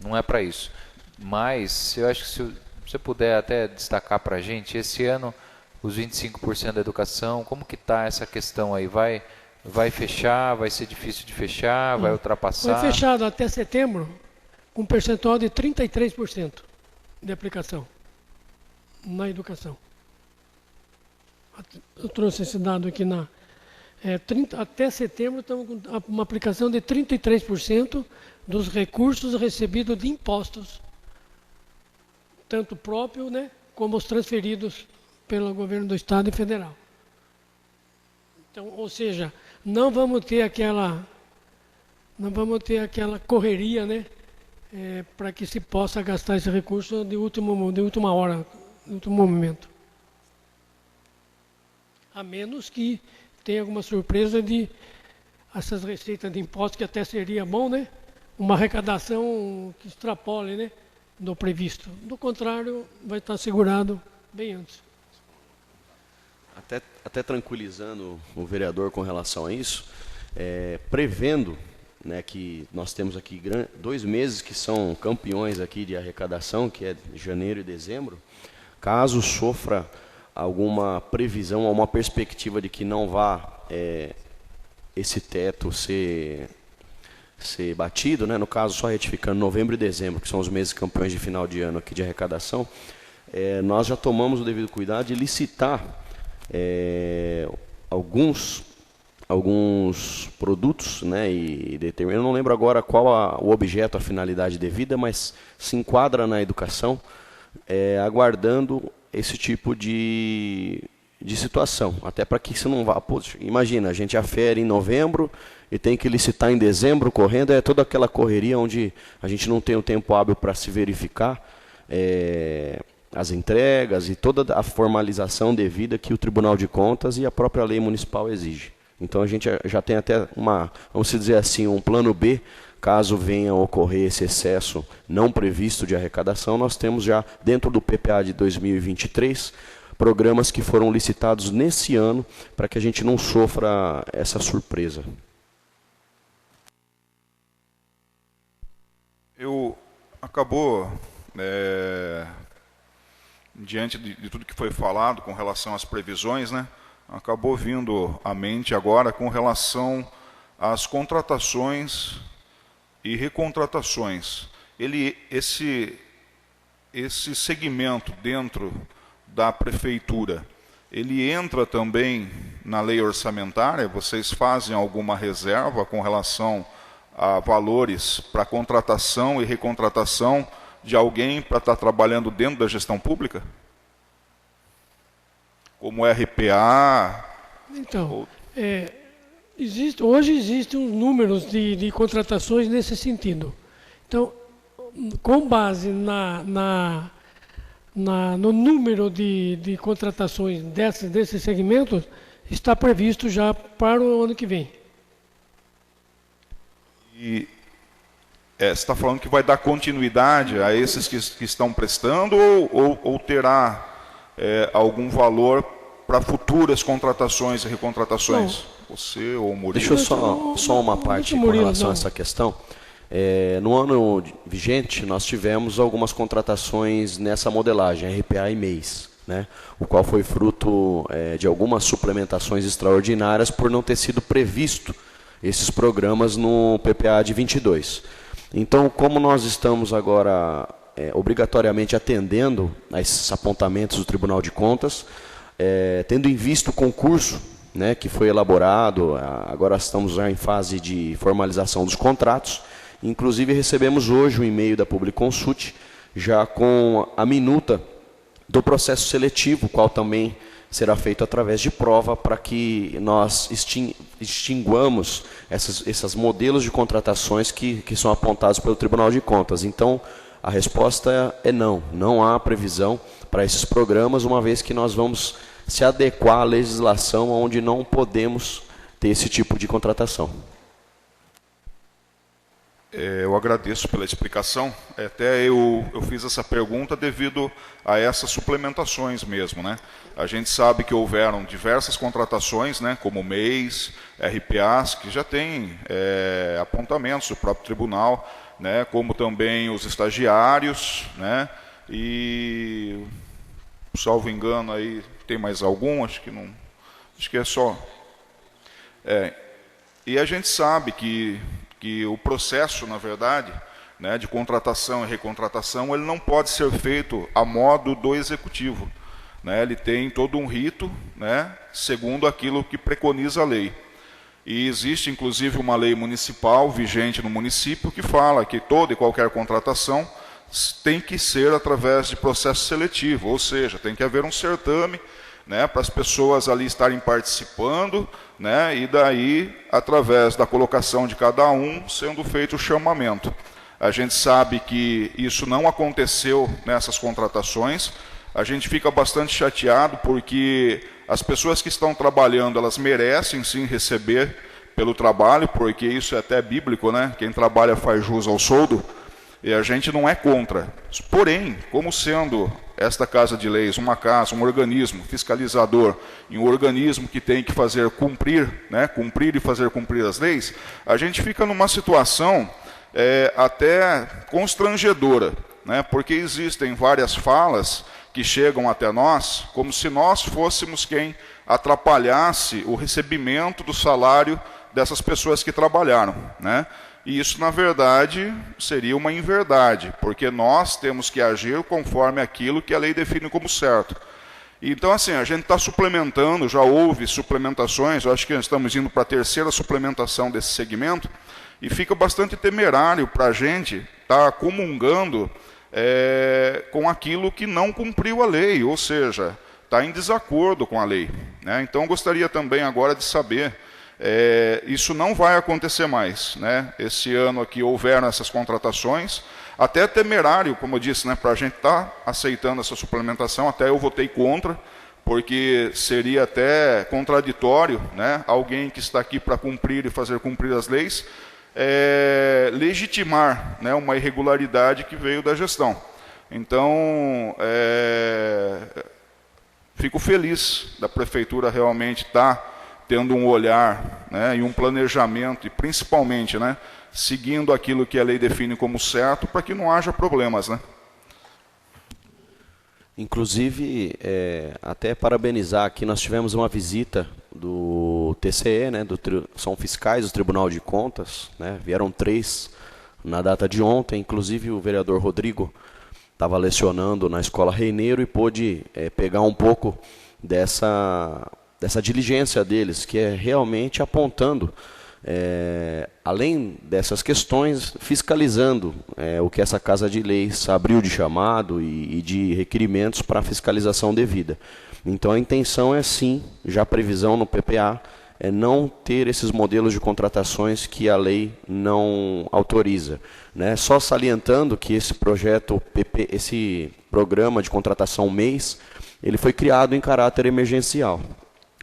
não é para isso, mas eu acho que se você puder até destacar para a gente, esse ano, os 25% da educação, como que está essa questão aí? Vai fechar? Vai ser difícil de fechar? Vai ultrapassar? Foi fechado até setembro com um percentual de 33% de aplicação na educação. Eu trouxe esse dado aqui até setembro estamos com uma aplicação de 33% dos recursos recebidos de impostos, tanto próprio, né, como os transferidos pelo governo do Estado e federal. Então, ou seja, não vamos ter aquela correria, né, para que se possa gastar esse recurso de última hora, de último momento. A menos que tenha alguma surpresa de essas receitas de impostos, que até seria bom, né, uma arrecadação que extrapole, né, do previsto. Do contrário, vai estar segurado bem antes. Até tranquilizando o vereador com relação a isso, prevendo, né, que nós temos aqui 2 meses que são campeões aqui de arrecadação, que é janeiro e dezembro, caso sofra alguma previsão ou uma perspectiva de que não vá esse teto ser batido, né, no caso só retificando novembro e dezembro, que são os meses campeões de final de ano aqui de arrecadação, nós já tomamos o devido cuidado de licitar alguns produtos, né, eu não lembro agora qual o objeto, a finalidade devida, mas se enquadra na educação, aguardando esse tipo de situação, até para que isso não vá. Poxa, imagina, a gente afere em novembro e tem que licitar em dezembro correndo, é toda aquela correria onde a gente não tem o tempo hábil para se verificar as entregas e toda a formalização devida que o Tribunal de Contas e a própria lei municipal exige. Então a gente já tem até vamos dizer assim, um plano B, caso venha a ocorrer esse excesso não previsto de arrecadação. Nós temos já dentro do PPA de 2023 programas que foram licitados nesse ano para que a gente não sofra essa surpresa. Acabou, diante de tudo que foi falado com relação às previsões, né, acabou vindo à mente agora com relação às contratações e recontratações. Esse segmento dentro da prefeitura, ele entra também na lei orçamentária? Vocês fazem alguma reserva com relação a valores para contratação e recontratação de alguém para estar trabalhando dentro da gestão pública? Como RPA? Então, hoje existem números de contratações nesse sentido. Então, com base no número de contratações desses segmentos, está previsto já para o ano que vem. E você está falando que vai dar continuidade a esses que estão prestando ou terá algum valor para futuras contratações e recontratações? Não. Você ou o Murilo? Deixa eu só uma parte com relação a essa questão. No ano vigente, nós tivemos algumas contratações nessa modelagem, RPA e MEIs, né, o qual foi fruto de algumas suplementações extraordinárias por não ter sido previsto esses programas no PPA de 22. Então, como nós estamos agora obrigatoriamente atendendo a esses apontamentos do Tribunal de Contas, tendo em vista o concurso, né, que foi elaborado. Agora estamos já em fase de formalização dos contratos. Inclusive recebemos hoje um e-mail da Publiconsult, já com a minuta do processo seletivo, qual também será feito através de prova, para que nós extinguamos esses modelos de contratações que são apontados pelo Tribunal de Contas. Então, a resposta é não. Não há previsão para esses programas, uma vez que nós vamos se adequar à legislação onde não podemos ter esse tipo de contratação. Eu agradeço pela explicação. Até eu fiz essa pergunta devido a essas suplementações mesmo, né? A gente sabe que houveram diversas contratações, né, como MEIs, RPAs, que já têm apontamentos do próprio tribunal, né, como também os estagiários, né, e, salvo engano, aí tem mais algum, acho que é só. E a gente sabe que o processo, na verdade, né, de contratação e recontratação, ele não pode ser feito a modo do executivo, né? Ele tem todo um rito, né, segundo aquilo que preconiza a lei. E existe, inclusive, uma lei municipal vigente no município que fala que toda e qualquer contratação tem que ser através de processo seletivo, ou seja, tem que haver um certame, né, para as pessoas ali estarem participando, né, e daí, através da colocação de cada um, sendo feito o chamamento. A gente sabe que isso não aconteceu nessas contratações. A gente fica bastante chateado porque as pessoas que estão trabalhando, elas merecem sim receber pelo trabalho, porque isso é até bíblico, né? Quem trabalha faz jus ao soldo, e a gente não é contra. Porém, como sendo esta Casa de Leis um organismo fiscalizador, e um organismo que tem que fazer cumprir, né, cumprir e fazer cumprir as leis, a gente fica numa situação até constrangedora, né, porque existem várias falas que chegam até nós, como se nós fôssemos quem atrapalhasse o recebimento do salário dessas pessoas que trabalharam, né? E isso, na verdade, seria uma inverdade, porque nós temos que agir conforme aquilo que a lei define como certo. Então, assim, a gente está suplementando, já houve suplementações, eu acho que estamos indo para a terceira suplementação desse segmento, e fica bastante temerário para a gente estar comungando com aquilo que não cumpriu a lei, ou seja, está em desacordo com a lei, né? Então, gostaria também agora de saber, isso não vai acontecer mais, né? Esse ano aqui houveram essas contratações, até temerário, como eu disse, né, para a gente estar aceitando essa suplementação. Até eu votei contra, porque seria até contraditório, né, alguém que está aqui para cumprir e fazer cumprir as leis, legitimar, né, uma irregularidade que veio da gestão. Então, fico feliz da prefeitura realmente estar tendo um olhar, né, e um planejamento, e principalmente, né, seguindo aquilo que a lei define como certo, para que não haja problemas, né? Inclusive, até parabenizar aqui, nós tivemos uma visita do TCE, né, são fiscais do Tribunal de Contas, né, vieram 3 na data de ontem, inclusive o vereador Rodrigo estava lecionando na Escola Reineiro e pôde pegar um pouco dessa diligência deles, que é realmente apontando, além dessas questões, fiscalizando o que essa Casa de Leis abriu de chamado e de requerimentos para fiscalização devida. Então a intenção é sim, já a previsão no PPA, é não ter esses modelos de contratações que a lei não autoriza, né? Só salientando que esse projeto, esse programa de contratação MEIs, ele foi criado em caráter emergencial.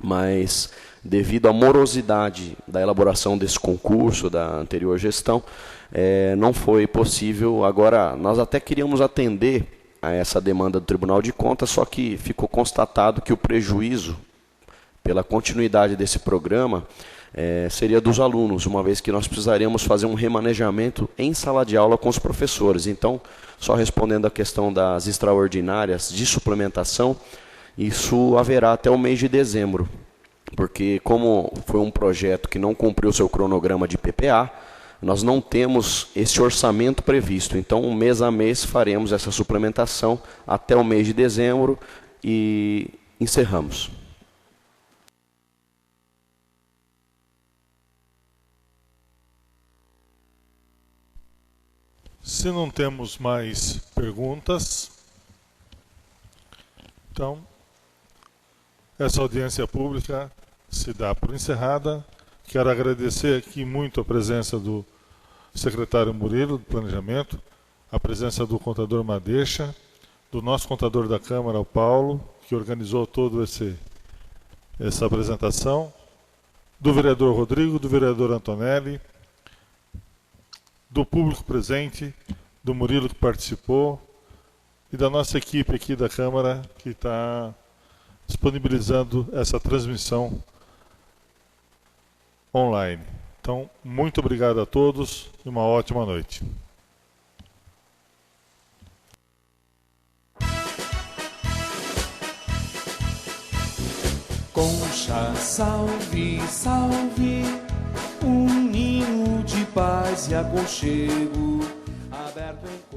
Mas, devido à morosidade da elaboração desse concurso, da anterior gestão, não foi possível. Agora, nós até queríamos atender a essa demanda do Tribunal de Contas, só que ficou constatado que o prejuízo pela continuidade desse programa seria dos alunos, uma vez que nós precisaríamos fazer um remanejamento em sala de aula com os professores. Então, só respondendo à questão das extraordinárias de suplementação, isso haverá até o mês de dezembro, porque como foi um projeto que não cumpriu seu cronograma de PPA, nós não temos esse orçamento previsto. Então, mês a mês, faremos essa suplementação até o mês de dezembro e encerramos. Se não temos mais perguntas, então, essa audiência pública se dá por encerrada. Quero agradecer aqui muito a presença do secretário Murilo, do Planejamento, a presença do contador Madeixa, do nosso contador da Câmara, o Paulo, que organizou toda essa apresentação, do vereador Rodrigo, do vereador Antonelli, do público presente, do Murilo que participou, e da nossa equipe aqui da Câmara, que está disponibilizando essa transmissão online. Então, muito obrigado a todos e uma ótima noite. Concha, salve, salve, um ninho de paz e aconchego, aberto em